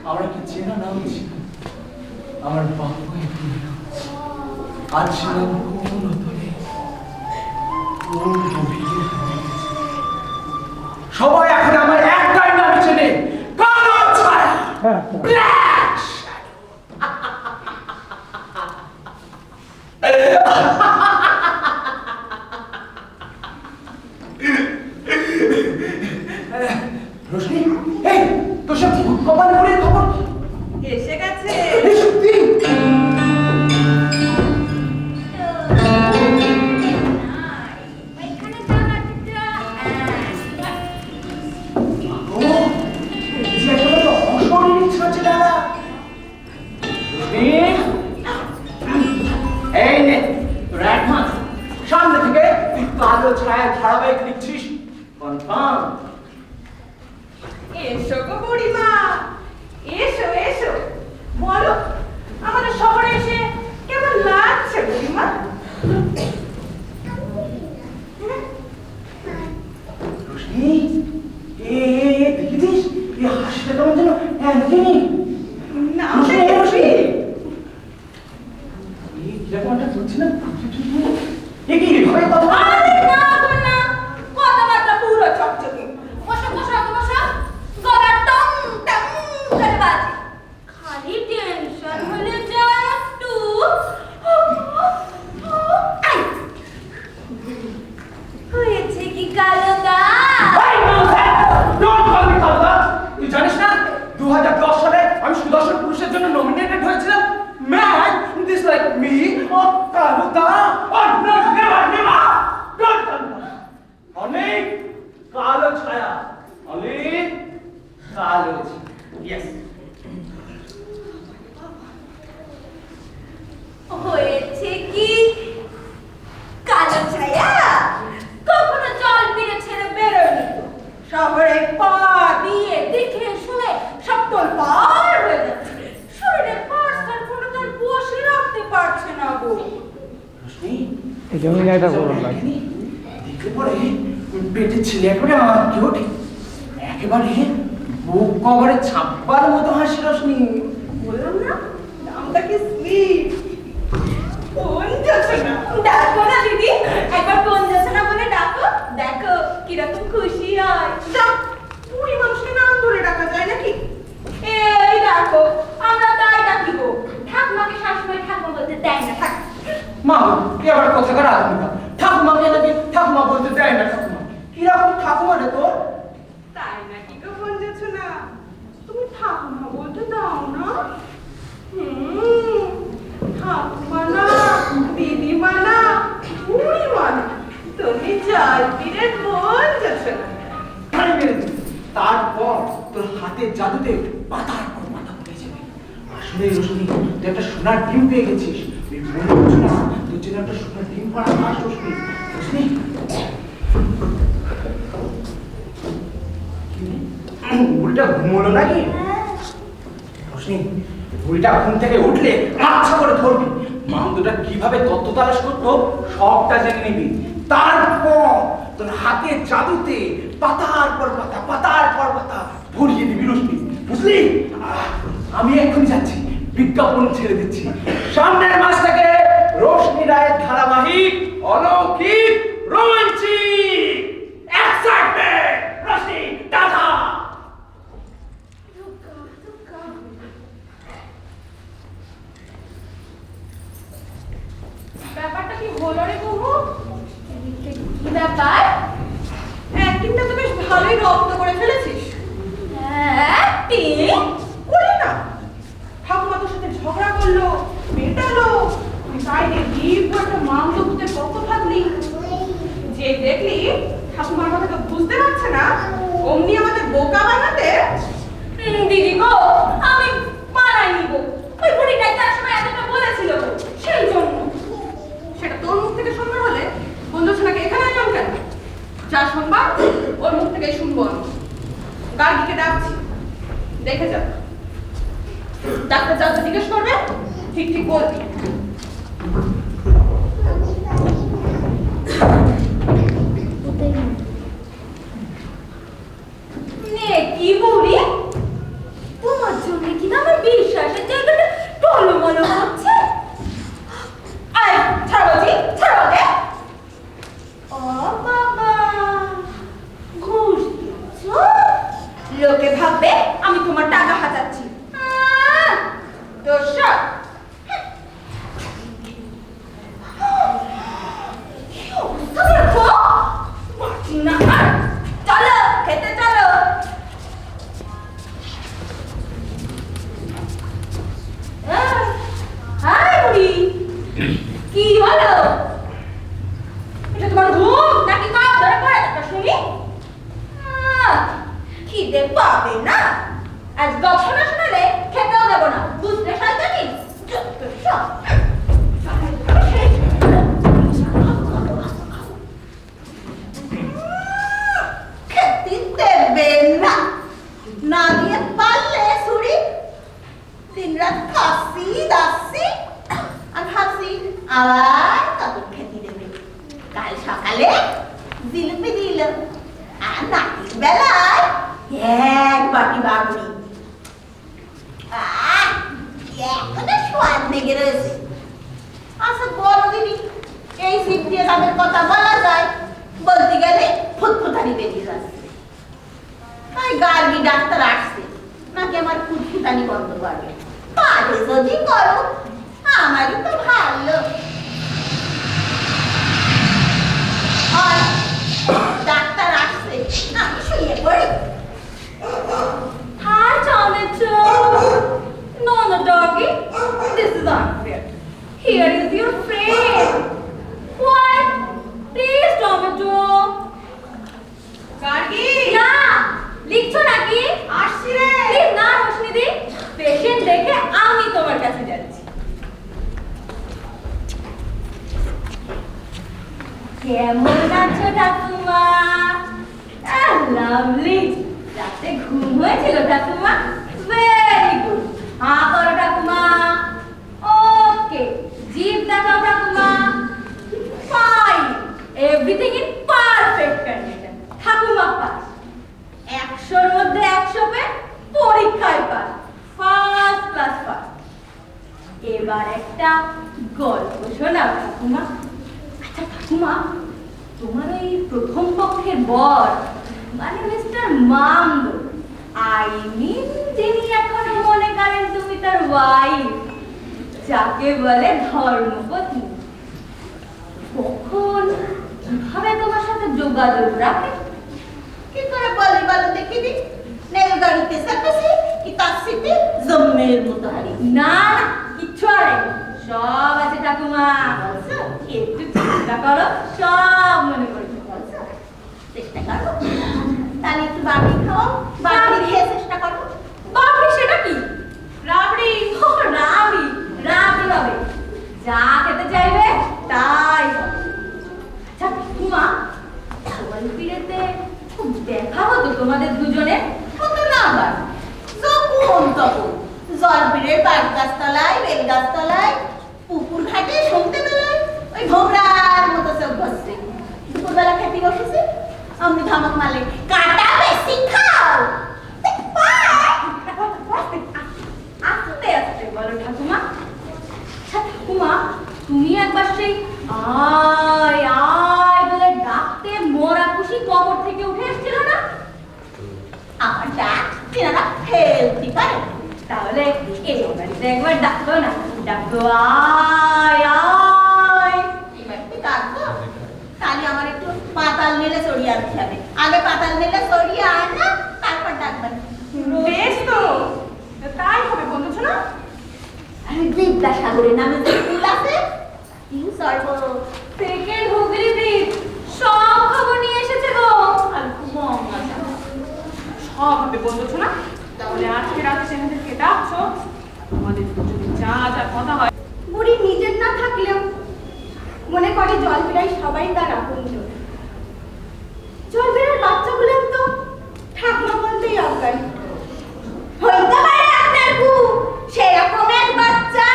আমার একটা চেনা নাম ছিল, আমার বাবা আজ ছিলাম কোন অতলে, কোন গভীরে সবাই এখন আমার একটাই নাম চেনে, কালো ছায়া। ব্ল্যাক রোশনি, এই তোর সব ভূত কপাল করে খবর এসে গেছে। এই সত্যি? ওইখানে জামাটা ও, যে এগুলো তো অশরীরী ছোট দাদা। রোশনি, এই নে তোর অ্যাডভান্স। সামনে থেকে তুই কালো ছায়া ধারাবাহিক লিখছিস, কনফার্ম। এসো গো বুড়িমা, এসো এসো, বলো আমাদের শহরে এসে কেমন লাগছে বুড়িমা? রোশনি, দেখিস এই হাসিটা কেমন যেন একদিনই না কিরকম একটা করছি না, এ কি এভাবে কথা বলে? আরে না গো না, কথাবার্তা পুরো চকচকে। বসো বসো বসো, গলার টং টং করে বাজে। খালি টেনশন হলে যায় একটু। আই! হয়েছে কি কালো দা? এই ননসেন্স! ডোন্ট কল মি কালুদা! তুই জানিস না 2010 সালে আমি সুদর্শন পুরুষের জন্য নমিনেটেড হয়েছিলাম। Man this like me or কালুদা or not never never don't কালুদা। অনেক কালো ছায়া, অনেক কালো ইয়েস। হয়েছে কি কালো ছায়া? কখনো জল তীরে ছেড়ে বেরোয়নি তো। শহরে পা দিয়ে দেখে শুনে সব তোলপাড় হয়ে যাচ্ছে। শরীরের পার্টসের কোনো তার বসে রাখতে পারছে না গো। রোশনি, এই জমি একটা বড় লাগনি। দেখলে পরে পেটের ছেলে একেবারে আঁকি ওঠে, একেবারে বুক কভারে ছাপ্পার মতো হাসি। রোশনি, বললাম না নামটা কি সুইট। কোন যাচ্ছে না? ডাকো না দিদি, একবার কোন যাচ্ছে না বলে ডাকো, দেখো কিরকম খুশি হয়। যাও, বুড়ি মানুষকে নাম ধরে ডাকা যায় নাকি? এই দেখো, আমরা তাই ডাকি গো। ঠাকুমাকে শাশুড়ি ঠাকুমা বলতে দেয় না। থাক, মা কি আবার কথাকার আধুনিকা? ঠাকুমাকে নাকি ঠাকুমা বলতে দেয় না। ঠাকুমা কিরকম ঠাকুমা রে তোর? তাই নাকি গো কোন যাচ্ছে না? তুমি ঠাকুমা বলতে দাও না? ঠাকুমা না, দিদিমা না, বুড়িমা না, তুমি জল তীরের বোন যাচ্ছে না। আরে মেরে দে। তারপর তোর হাতের জাদুতে পাতার পর পাতা পড়ে যাবে। আসলে রোশনি, তুই একটা সোনার ডিম পেয়ে গেছিস। তুই মনে করছো না তোর জন্য একটা সোনার ডিম পড়া মাস। রোশনি, রোশনি, বুড়িটা ঘুমোলো নাকি? রোশনি, বুড়িটা ঘুম থেকে উঠলে আচ্ছা করে ধরবি। মামদুটা কিভাবে তত্ত্ব তালাশ করতো সবটা জেনে নিবি। তারপর তোর হাতের জাদুতে পাতার পর পাতা, পাতার পর পাতা ভরিয়ে দিবি। রোশনি, বুঝলি? আমি এক্ষুনি যাচ্ছি, বিজ্ঞাপন ছেড়ে দিচ্ছি। সামনের মাস থেকে রোশনি রায়ের ধারাবাহিক অলৌকিক রোমাঞ্চিক এক্সাইটমেন্ট। রোশনি, টাটা। ব্যাপারটা কি হলো রে বহু? কি ব্যাপার? অ্যাক্টিংটা তো বেশ ভালোই রপ্ত করে ফেলেছিস। ঠিক করলি না? ঠাকুমা তোর সাথে ঝগড়া করলো, মেটালো, তুই সাইডে দীর্ঘ একটা মামদুপুতের পক্ষ থাকলি। যে দেখলি ঠাকুমার কথা তো বুঝতে পারছে না, অমনি আমাদের বোকা বানাতে। দিদি গো, আমি মানাই নিব। ওই বুড়িটাই তার সময় এতটা বলেছিল গো, সেই জন্য। সেটা তোর মুখ থেকে শুনতে হলে বন্ধু ছেলেকে এখানে আনলাম কেন? যা শুনবার ওর মুখ থেকে শুনবো আমি। গার্গিকে ডাকছি, দেখে যা। ডাক্তার যা জিজ্ঞেস করবে ঠিক ঠিক বলবি। নে কি বুড়ি, তোমার জন্য কি না আমার বিশ্বাসের জায়গাটা টলমল হচ্ছে। আয় ছাড়ো জি, ছাড়ো দে। ও বাবা, ঘুষ বাটি বাগড়ি। এখনো সোয়াদ লেগে রয়েছে। আচ্ছা বলো দিদি, এই সিপ দিয়ে তাদের কথা বলা যায়? বলতে গেলে ফুটফুটানি বেরিয়ে যাচ্ছে। তাই গার্গি ডাক্তার আসছে নাকি আমার ফুটফুটানি বন্ধ করবে? পারে যদি করো, আমারই তো ভালো। আর ডাক্তার আসছে, আমি শুয়ে পড়ি। Hi, Tomato. No, no, doggy. This is unfair. Here is your friend. What? Please, Tomato. Gargi না, লিখছো নাকি? আসছি রে। Please, না, রোশনিদি। পেশেন্ট দেখে আমি তোমার কাছে যাচ্ছি। কেমন আছো ঠাকুমা? লাভলি। রাতে ঘুম হয়েছিল ঠাকুমা? Very good. হ্যাঁ করো ঠাকুমা। ওকে, জিভ দেখাও ঠাকুমা। Fine, everything in perfect condition. ঠাকুমা পাস। 100-র মধ্যে 100 পেয়ে পরীক্ষায় পাস। First class pass. এবার একটা গল্প শোনাও ঠাকুমা। আচ্ছা ঠাকুমা, তোমার ওই প্রথম পক্ষের বর মানে মিস্টার মামদো, আই মিন যিনি এখন মনে করেন তুমি তার ওয়াইফ, যাকে বলে ধর্মপত্নী, কখন কিভাবে তোমার সাথে যোগাযোগ রাখে? কি করে বলি বলো দেখি দি? রেলগাড়িতে চেপেছি কি তার সিটে জম্মের মতো হারি? না না, কিচ্ছু আর নেই। সব আছে ঠাকুমা। বলছো? একটু চেষ্টা করো, সব মনে পড়বে। বলছো? চেষ্টা করো। তাহলে একটু বাবরি খাও, বাবরি খেয়ে চেষ্টা করো। বাবরি সেটা কি? রাবড়ি। ও রাবড়ি, রাবড়ি হবে। যা খেতে চাইবে তাই হবে। আচ্ছা ঠাকুমা, জলপিড়েতে খুব দেখা হতো তোমাদের দুজনের? হতো না আবার, যখন তখন জলপিড়ের বাড়ি গাছতলায়, বেল গাছতলায়, পুকুর ঘাটে, শুনতে বেলায় ওই ভোমরার মতো চোখ বসছে। দুপুরবেলা খেতে বসেছে, আমি ধমক মারলে কাটা বেশি খাও। আস্তে আস্তে বলো ঠাকুমা। আচ্ছা ঠাকুমা, তুমি একবার সেই আয় আয় বলে ডাকতে মোরা খুশি কবর থেকে উঠে এসেছিল না? আমার ডাক তেনারা ফেলতে পারে। তাহলে এই বাড়িতে একবার ডাকো না, ডাকো আয় আয়। এবার কি ডাকবো? তাহলে আমার একটু পাতাল নেলে চড়িয়ে আনতে হবে। আগে পাতাল নেলে চড়িয়ে আন না, তারপর ডাকবেন। বেশ তো, তাই হবে বন্ধু শোনা। বিদ্যাসাগরের নামে যে ফুল আছে, কি সর্ব সেকেন্ড হুগলি ব্রিজ সব খবর নিয়ে এসেছে গো। আর ঘুম আসা সব হবে বন্ধু শোনা। তাহলে আজকে রাতে সেখানকে ডাকছো, আমাদের যদি যা যা কথা হয়। বুড়ি নিজের না থাকলেও মনে করে জলপিড়ায় সবাই তার আপনজন। জলপিড়ার বাচ্চাগুলো তো ঠাকুমা বলতেই অজ্ঞান। হইতে পারে আপনার বউ সেরকম এক বাচ্চা।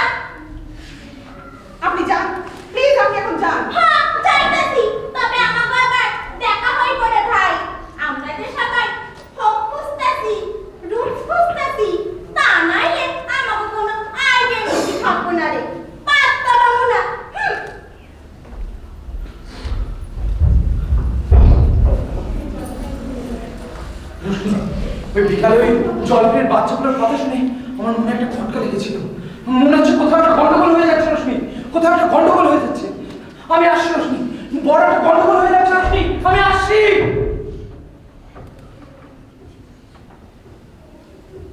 আপনি যান প্লিজ, আপনি এখন যান। হ্যাঁ যাইতেছি, তবে আমাকে আবার দেখা হয় পড়ে ভাই। আমরা যে সবাই হোক খুঁজতেছি, রুট খুঁজতেছি, তা নাইলে আমাকে কোনো আইডেন্টিটি থাকবো না রে, পাত্তা পাবো না। ওই বিকালে ওই জলপিড়ের বাচ্চাগুলোর কথা শুনে আমার মনে একটা খটকা লেগেছিল। মনে হচ্ছে কোথাও একটা গন্ডগোল হয়ে যাচ্ছে রশ্মি, কোথাও একটা গন্ডগোল হয়ে যাচ্ছে। আমি আসছি রশ্মি, বড় একটা গন্ডগোল হয়ে যাচ্ছে রশ্মি, আমি আসছি।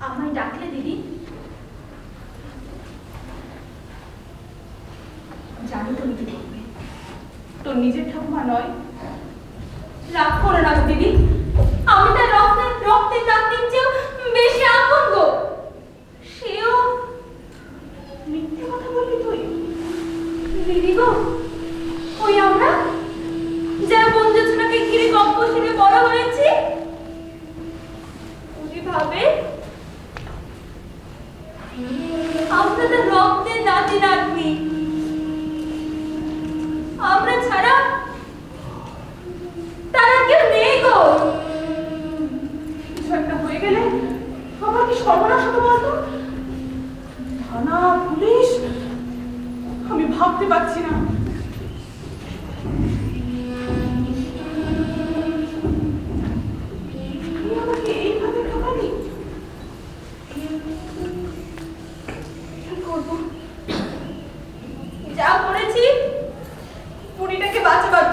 আমায় ডাকলে দিদি? জানি তুমি কি করবে। তোর নিজের ঠাকুমা নয়, রাগ করো না দিদি। আমি তার রক্তের নাতির চেয়েও বেশি আপন গো। সেও মিথ্যে কথা বলবি তুই? দিদি গো, ওই আমরা যারা বন্ধুজনাকে ঘিরে গল্প শুনে বড় হয়েছি, উনি ভাবে আমরা তার রক্তের নাতি নাতনি। আমরা ছাড়া তারা কেউ নেই গো। কিছু একটা হয়ে গেলে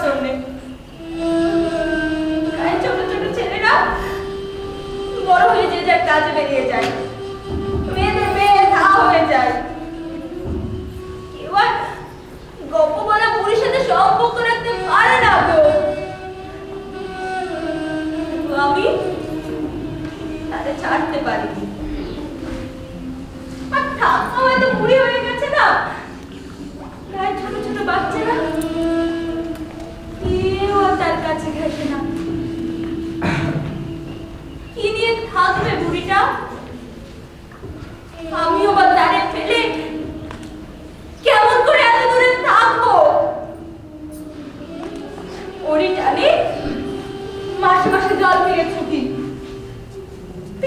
জন্য। গায়ে ছোট ছোট ছেলেরা বড় হয়ে যে যার কাজে বেরিয়ে যায়, মেয়েদের মেয়ে ধা হয়ে যায়। কেউ আর গপ্প বলা বুড়ির সাথে সম্পর্ক রাখতে পারে না গো। আমি তাদের ছাড়তে পারিনি। আর ঠাকুমা হয়তো বুড়ি হয়ে গেছে না, গায়ে ছোট ছোট বাচ্চারা কেউ আর তার কাছে ঘেসে না। কি নিয়ে থাকবে বুড়িটা? আমিও বা তারে ফেলে কেমন করে এত দূরে থাকবো? ওরই টানে মাসে মাসে জল ফিরে ছুটি।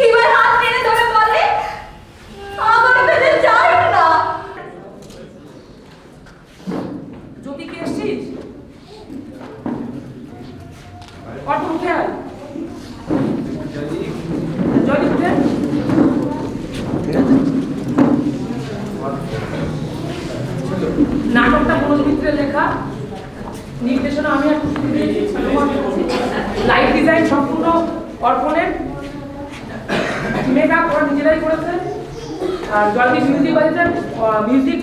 এবার হাত টেনে ধরে বলে আমার ফেলে যায় না। যদি কে এসছিস অটো উঠে আয়। জয়দীপ উঠে। নাটকটা মনোজ মিত্রের লেখা, নির্দেশনা আমি আর খুশি দিয়েছি। লাইট ডিজাইন সম্পূর্ণ অর্পণের, মেকআপ ওরা নিজেরাই করেছে। আর জয়দীপ মিউজিক বাজিয়েছেন, মিউজিক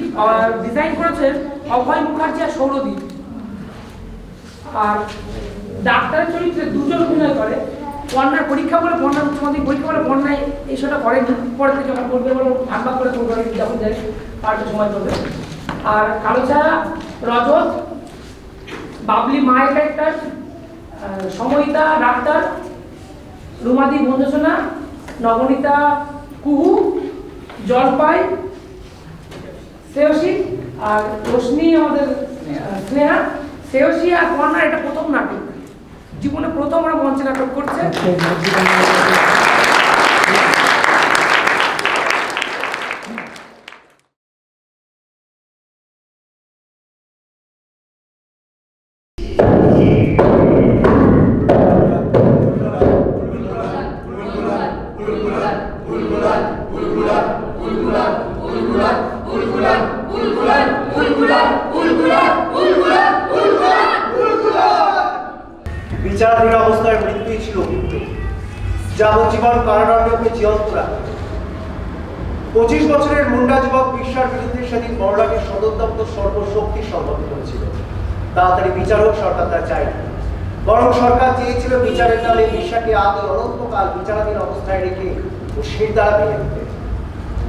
ডিজাইন করেছেন অভয় মুখার্জি আর সৌরদীপ। আর ডাক্তারের চরিত্রে দুজন অভিনয় করে। বন্যার পরীক্ষা বলে, বন্যার উচ্চ মাধ্যমিক পরীক্ষা বলে বন্যায় এই শোটা করেন। পরে থেকে যখন করবে বলে ভাগ করে করবে, যখন যাই পাল্টে সময় করবে। আর কালোছায়া রজত, বাবলি মায়ের ক্যারেক্টার, সময়িতা ডাক্তার, রুমাদি বন্ধুসোনা, নবনীতা কুহু, জলপাই শ্রেয়সী, আর রোশনি আমাদের স্নেহা। শ্রেয়সী আর কন্যার এটা প্রথম নাটক, জীবনে প্রথম ওরা মঞ্চে নাটক করছে। বিচারাধীন অবস্থায় মৃত্যুই ছিল মৃত্যু, যাবজ্জীবন কারাদণ্ডকে চিরন্ত রাখে। 25 বছরের মুন্ডা যুবক বিশ্বার বিরুদ্ধে সেদিন বড়লাটের সদর দপ্তর সর্বশক্তি সম্মত করেছিল। তাড়াতাড়ি বিচার হোক সরকার তা চায়নি, বরং সরকার চেয়েছিল বিচারের নামে বিশ্বাকে আদৌ অনন্তকাল বিচারাধীন অবস্থায় রেখে ও শির দ্বারা ভেঙে দিতে।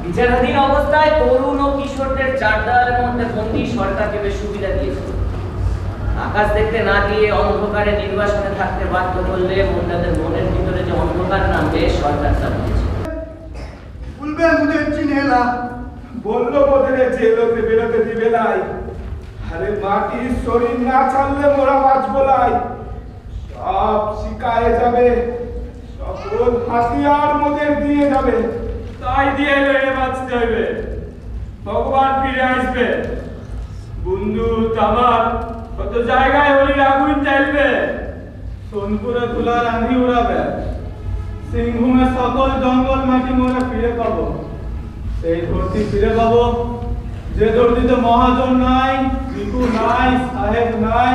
বিচারাধীন অবস্থায় তরুণ ও কিশোরদের চার দেওয়ালের মধ্যে বন্দী সরকারকে বেশ সুবিধা দিয়েছিল। আকাশ দেখতে না দিয়ে অন্ধকারে নির্বাসনে থাকতে বাধ্য করলে মুন্ডাদের মনের ভিতরে যে অন্ধকার নামবে সরকার তা বুঝেছে। বলবে মুঝে চিনেলা, বললো বদলে জেলতে বেরোতে দিবে নাই। আরে মাটির শরীর না ছাড়লে মোরা বাঁচবো লাই। সব শিকায়ে যাবে, সকল হাতিয়ার মোদের দিয়ে যাবে। তাই দিয়ে লড়ে বাঁচতে হবে, ভগবান ফিরে আসবে। বন্ধু আমার কত জায়গায় হলির আগুন জ্বালবে, সোনপুরে ধুলার আঁধি উড়াবে। সিংভূমে সকল জঙ্গল মাটি মোরা ফিরে পাবো। সেই ধরতি ফিরে পাবো যে ধরতিতে মহাজন নাই, ভিখু নাই, সাহেব নাই,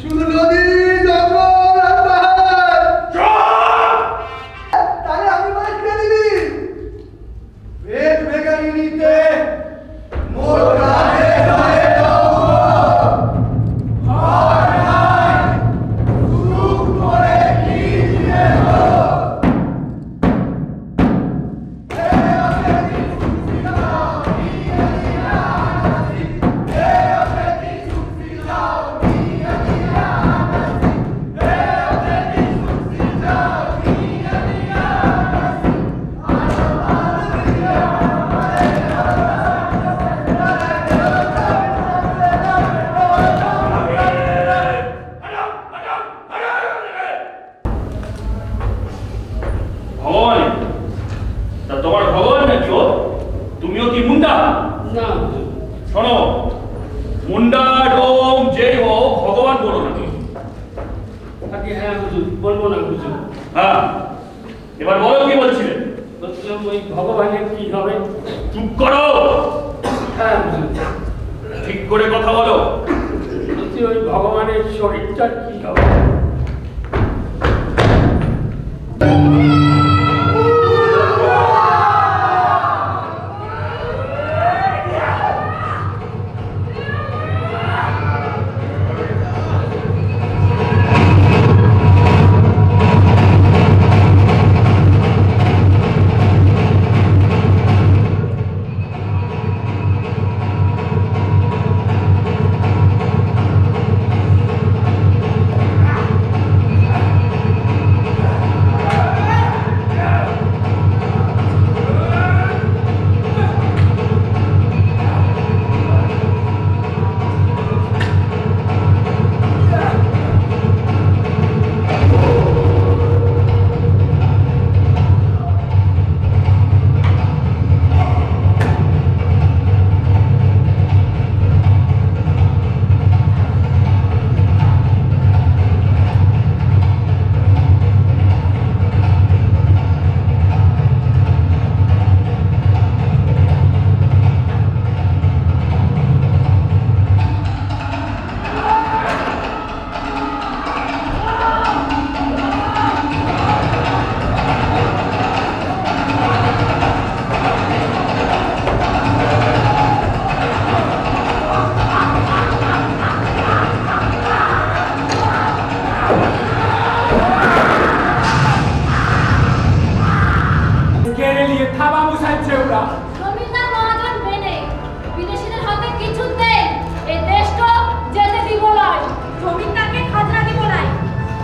শুধু নদী, জঙ্গল আর পাহাড়। তাহলে আমি মানে ফিরে দিবি পেট বেগানি নিতে মোর গায়ে গায়ে ভগবানের কি হবে? চুপ করো, ঠিক করে কথা বলো। বলছি ওই ভগবানের শরীরটার কি হবে? জমিদার মহাজন বেনে বিদেশিদের হাতে কিছুতে এই দেশটা যেতে দিব নাই। জমিদারকে খাজনা দিব নাই।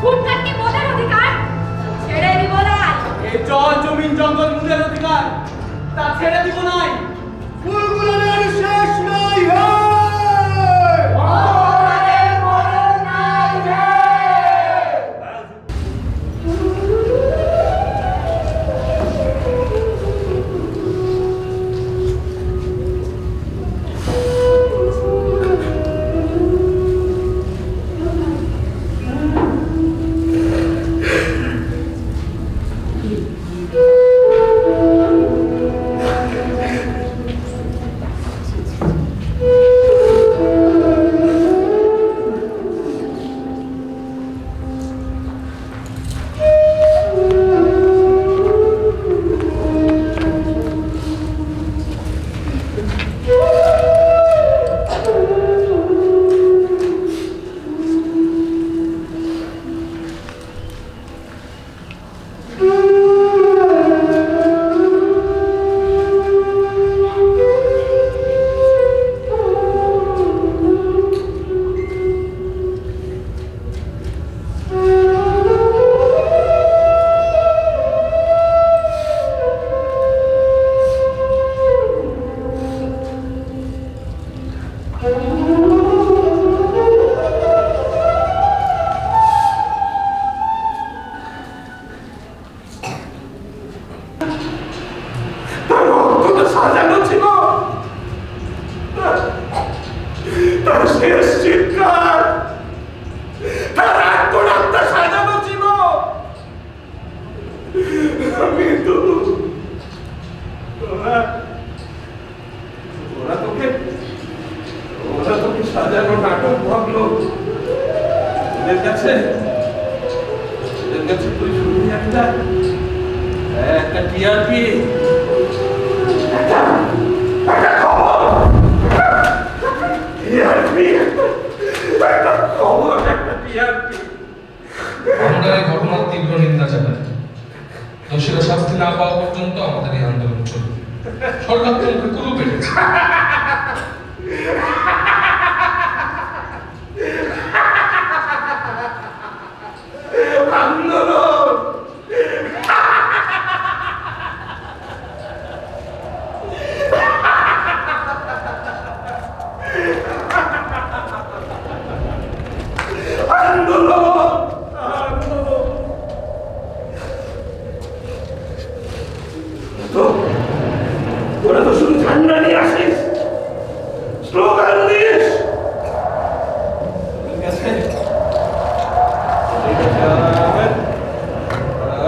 ফুটকাটকে মোদের অধিকার ছেড়ে দিব নাই। এই জল জমিন জঙ্গল মুদের অধিকার তা ছেড়ে দিব নাই। ফুলগুলোর শেষ নাই সাজানো ছিল তার শেষ চিৎকার, তার আত্মনাত্মা সাজানো ছিল। মৃত্যু ওরা তোকে সাজানো নাটক ভাবলো। ওদের কাছে তুই শুধু একটা টিআরপি, আমরা এই ঘটনার তীব্র নিন্দা জানাই। দোষীরা শাস্তি না পাওয়া পর্যন্ত আমাদের এই আন্দোলন চলবে। সরকার তো কুরু পেটেছে। আন্দোলন ওরা তো শুধু ঠান্ডা নিয়ে আসিস, স্লোগান দিস।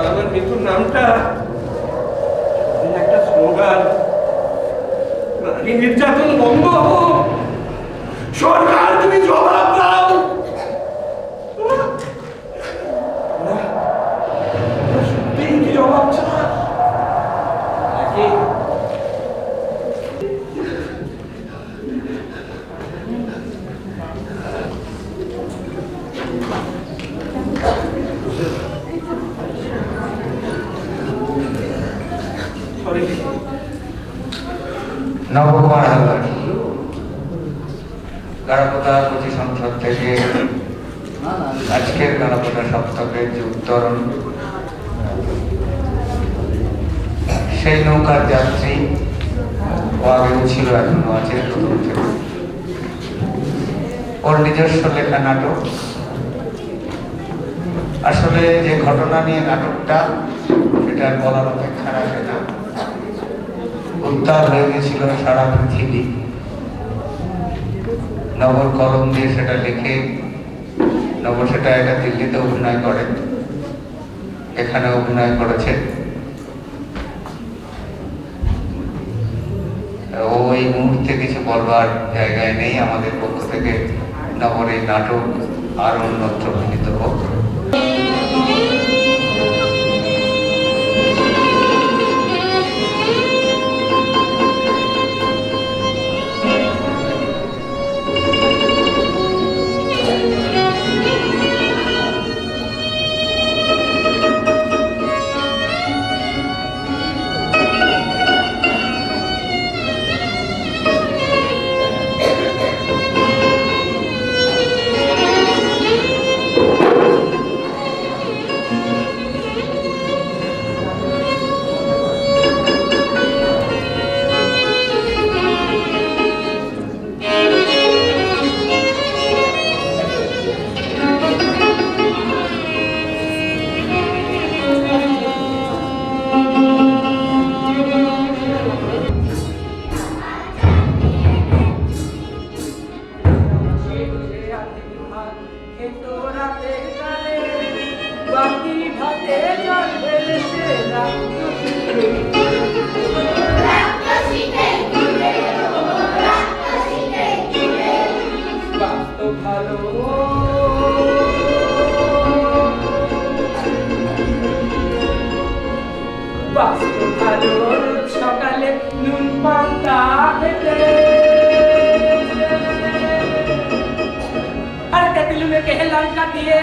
আমার মৃত্যুর নামটা একটা স্লোগান, নারী নির্যাতন বন্ধ হোক, সরকার তুমি জবাব দাও। নবকুমার হালদার, গারাপোতা কচি সংসদ থেকে আজকের গারাপোতা সপ্তাহের যে উত্তরণ, সেই নৌকার যাত্রী ও আগেও ছিল, এখনো আছে, প্রথম থেকে। ওর নিজস্ব লেখা নাটক। আসলে যে ঘটনা নিয়ে নাটকটা, সেটা বলার অপেক্ষা রাখে না। উত্তাল হয়ে গেছিল সারা পৃথিবী। নবর কলম দিয়ে সেটা লিখে নবর সেটা এটা দিল্লিতে অভিনয় করে, এখানে অভিনয় করেছে। ও এই মুহূর্তে কিছু বলবার জায়গায় নেই। আমাদের পক্ষ থেকে নবর এই নাটক আর অন্যত্র গৃহীত হোক। সকালে নুন পান্তা খেতে আর তেঁতুল মেখে লঙ্কা দিয়ে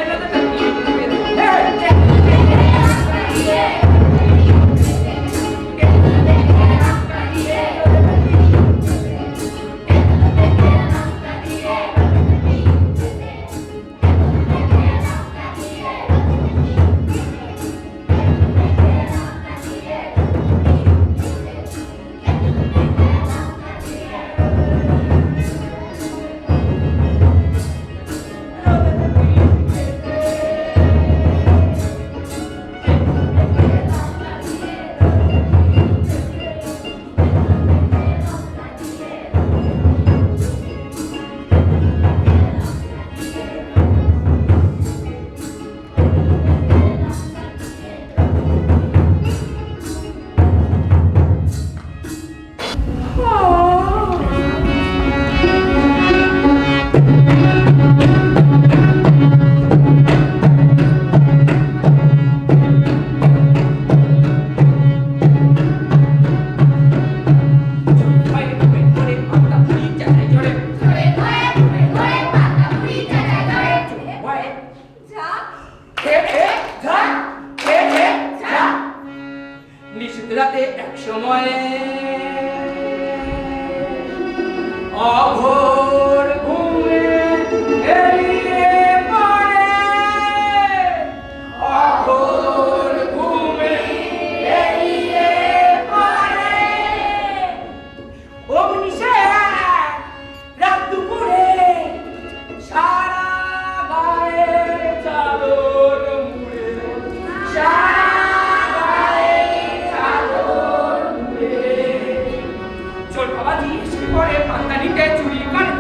রাতে এক সময় অঘোর ঘুমে এড়িয়ে পড়ে, অঘোর ঘুমে এড়িয়ে পড়ে অগ্নি সে রাত দুপুরে সারা গায়ে চাদর মুড়ে, সারা চোর বাবাজি এসে পড়ে পান্তা নিতে চুরি করে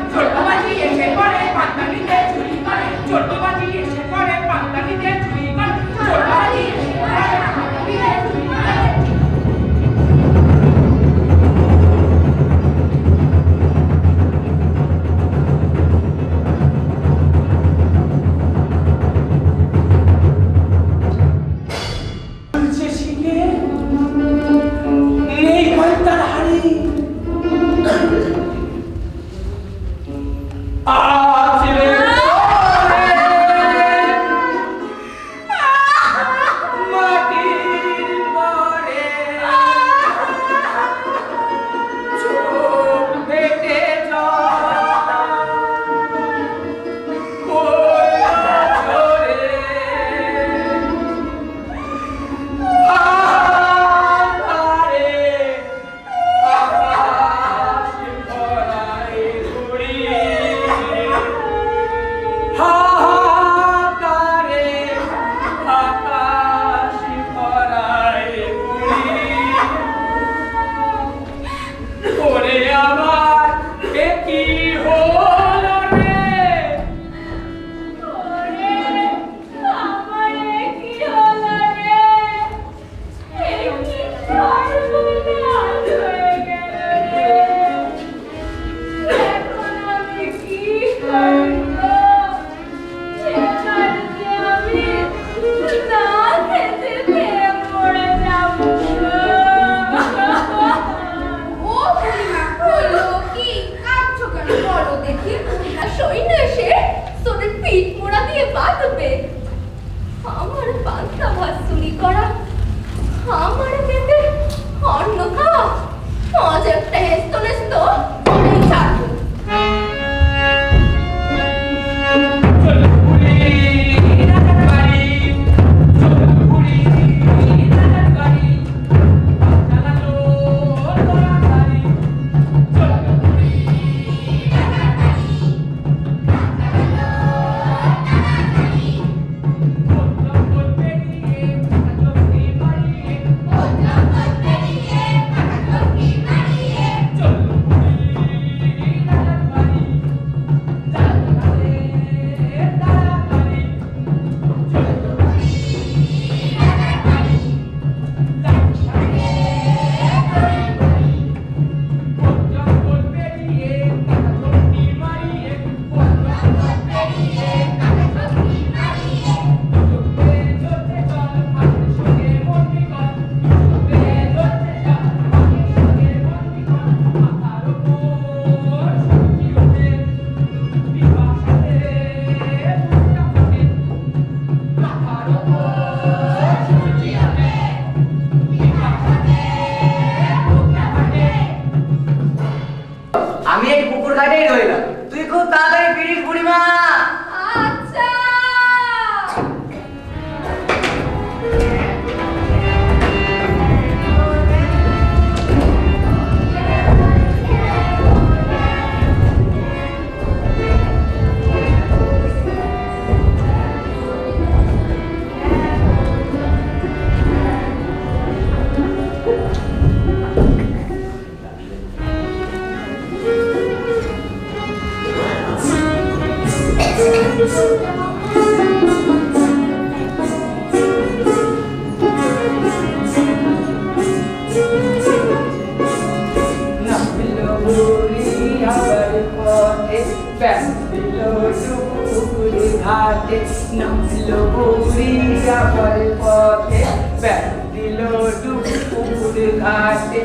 নামলো বুড়ি আবার পথে ব্যাগ দিল পুকুর ঘাটে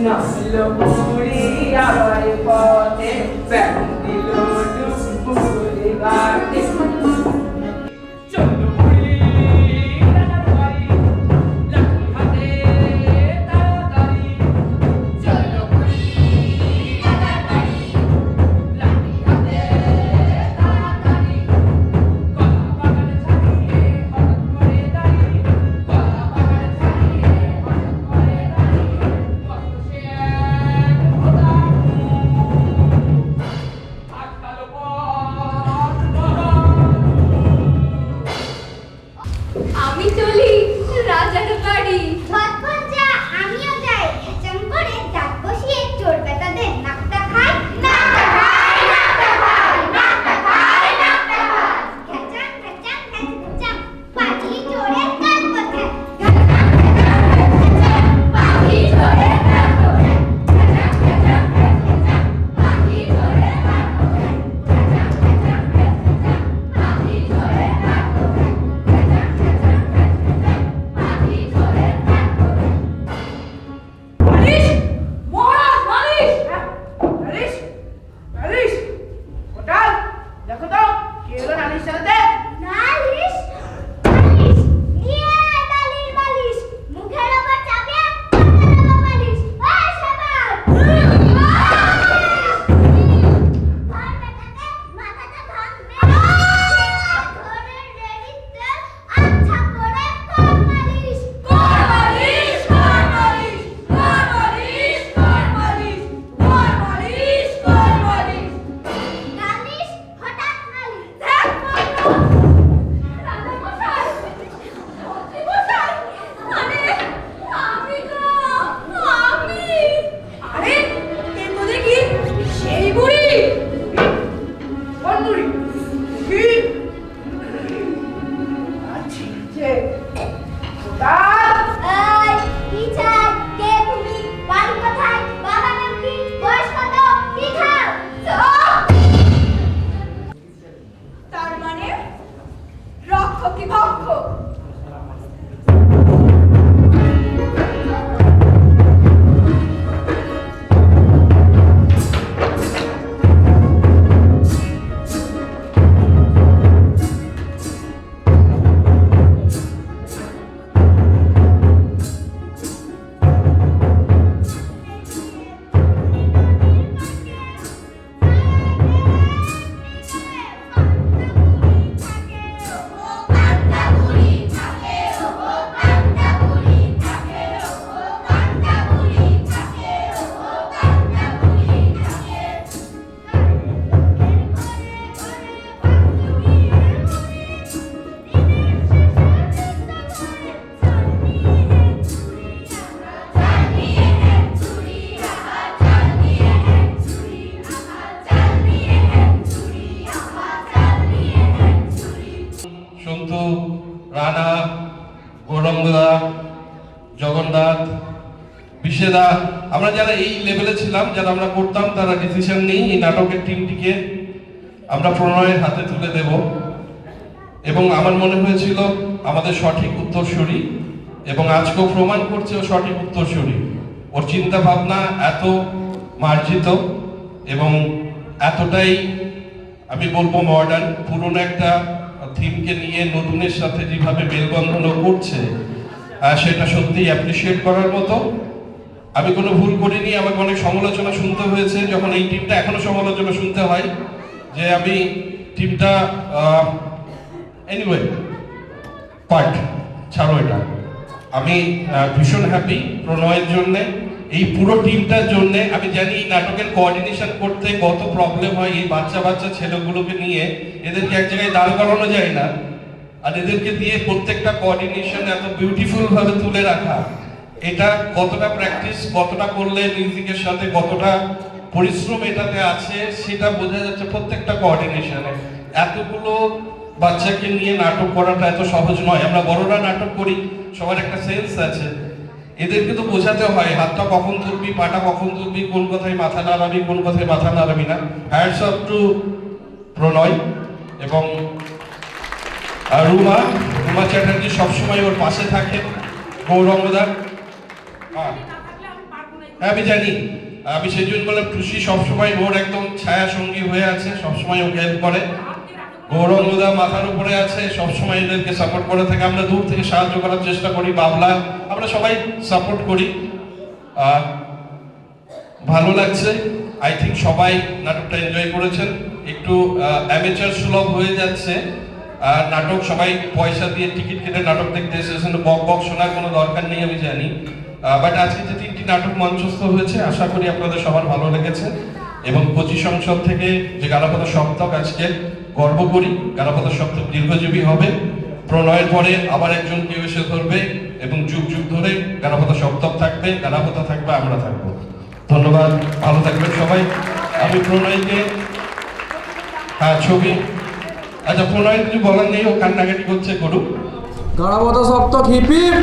নামলো বুড়ি আবার পথে ব্যাগ দিল পুকুর ঘাটে চলো বুড়ি নানার বাড়ি লাঠি হাতে তাড়াতাড়ি চলো বুড়ি নানার বাড়ি লাঠি হাতে তাড়াতাড়ি কলা বাগান ছাড়িয়ে হঠাৎ করে দাঁড়িয়ে কলা বাগান ছাড়িয়ে হঠাৎ করে দাঁড়িয়ে কত সে এক ভোলা আটকালো আমি চলি রাজার বাড়ি। ঝটপট যা, আমিও যাই। হেঁচাম করে দাঁত বসিয়ে চোর বেটাদের নাকটা খাই, নাকটা খাই, নাকটা খাই, নাকটা খাই, নাকটা খাই। ঘ্যাচাং, ঘ্যাচাং, ঘ্যাচাং, পাখি চোরের কান কোথায়? ঘ্যাচাং, ঘ্যাচাং, ঘ্যাচাং, পাখি চোরের কান কোথায়? ঘ্যাচাং, ঘ্যাচাং, ঘ্যাচাং, পাখি চোরের কান কোথায়? ঘ্যাচাং, ঘ্যাচাং, ঘ্যাচাং, পাখি চোরের কান কোথায়? মালিশ মহারাজ মালিশ মালিশ মালিশ কোটাল দেখো তো কে এলো নালিশ চালাতে নালিশ নালিশ নিয়ে আয় বালির বালিশ মুখের ওপর চাপিয়ে মাথার ওপর বালিশ ওই শাবাশ ঘর বেটাকে মাথাটা ভাঙবে ঘরের রেড়িতে আচ্ছা করে কর মালিশ কর মালিশ কর মালিশ কর মালিশ কর মালিশ কর মালিশ কর মালিশ নালিশ হঠাৎ নালিশ দেখ বন্ধু রাজা মশাই, মন্ত্রী মশাই, আরে আমি গো, আমি। আরে এ তো দেখি সেই বুড়ি কোন বুড়ি কি আচ্ছা কোটাল এই কি চাই কে তুমি বাড়ি কোথায় বাবা নাম কি বয়স কত কি খাও তার মানে রক্ষকই ভক্ষক। সন্তু, রানা, গৌরঙ্গদা, জগন্নাথ, বিশেদা, আমরা যারা এই লেভেলে ছিলাম, যারা আমরা করতাম, তারা ডিসিশন নিই এই নাটকের টিমটিকে আমরা প্রণয়ের হাতে তুলে দেব। এবং আমার মনে হয়েছিল আমাদের সঠিক উত্তরসূরি, এবং আজকেও প্রমাণ করছে ও সঠিক উত্তরসূরি। ওর চিন্তা ভাবনা এত মার্জিত এবং এতটাই আমি বলবো মডার্ন, পুরনো একটা থিমকে নিয়ে নতুনের সাথে যেভাবে মেলবন্ধন করছে সেটা সত্যিই অ্যাপ্রিসিয়েট করার মতো। আমি কোনো ভুল করিনি, আমাকে অনেক সমালোচনা শুনতে হয়েছে, যখন এই টিমটা এখনো সমালোচনা শুনতে হয় যে আমি টিমটা এনিওয়ে পার্ট ছাড়ো এটা। আমি ভীষণ হ্যাপি প্রণয়ের জন্যে, এই পুরো টিমটার জন্য। আমি জানি এই নাটকের কোঅর্ডিনেশন করতে কত প্রবলেম হয়, এই বাচ্চা বাচ্চা ছেলেগুলোকে নিয়ে এদেরকে এক জায়গায় দাঁড় করানো যায় না, আর এদেরকে দিয়ে প্রত্যেকটা কোঅর্ডিনেশন এত বিউটিফুল ভাবে তুলে রাখা, এটা কতটা প্র্যাকটিস, কতটা করলে মিউজিকের সাথে কতটা পরিশ্রম এটাতে আছে সেটা বোঝা যাচ্ছে প্রত্যেকটা কোঅর্ডিনেশনে। এতগুলো বাচ্চাকে নিয়ে নাটক করাটা এত সহজ নয়। আমরা বড়রা নাটক করি, সবার একটা সেন্স আছে, এদেরকে তো বোঝাতে হয় হাতটা কখন তুলবি, পাটা কখন তুলবি, কোন কথায় মাথা নাড়াবি, কোন কথায় মাথা নাড়াবি না। হ্যাটস অফ টু প্রণয়। এবং আর রুমা চ্যাটার্জি সবসময় ওর পাশে থাকে। গৌরঙ্গদা, হ্যাঁ আমি জানি, আমি সেই জন্য বললাম টুসি সবসময় ওর একদম ছায়া সঙ্গী হয়ে আছে, সবসময় ওকে হেল্প করে। গৌরঙ্গদা মাথার উপরে আছে, সবসময় এদেরকে সাপোর্ট করে থাকে। আমরা দূর থেকে সাহায্য করার চেষ্টা করি। বাবলা, আমরা সবাই সাপোর্ট করি। ভালো লাগছে। আই থিঙ্ক সবাই নাটকটা এনজয় করেছেন। একটু অ্যামেচার সুলভ হয়ে যাচ্ছে। নাটক সবাই পয়সা দিয়ে টিকিট কেটে নাটক দেখতে এসেছেন, বক শোনার কোনো দরকার নেই আমি জানি। বাট আজকে যে 3টি নাটক মঞ্চস্থ হয়েছে, আশা করি আপনাদের সবার ভালো লেগেছে। এবং 25 সংসদ থেকে যে গালাপাতা সপ্তক, আজকে গর্ব করি গালাপাতা সপ্তক দীর্ঘজীবী হবে। প্রণয়ের পরে আবার একজন কেউ এসে ধরবে এবং যুগ যুগ ধরে গালাপাতা সপ্তক থাকবে, গালাপাতা থাকবে, আমরা থাকবো। ধন্যবাদ, ভালো থাকবেন সবাই। আমি প্রণয়কে, হ্যাঁ ছবি, আচ্ছা প্রণয় কিছু বলার নেই, ও কান্নাকাটি করছে, করুক। গারাবতা সপ্তক হিপ হিপ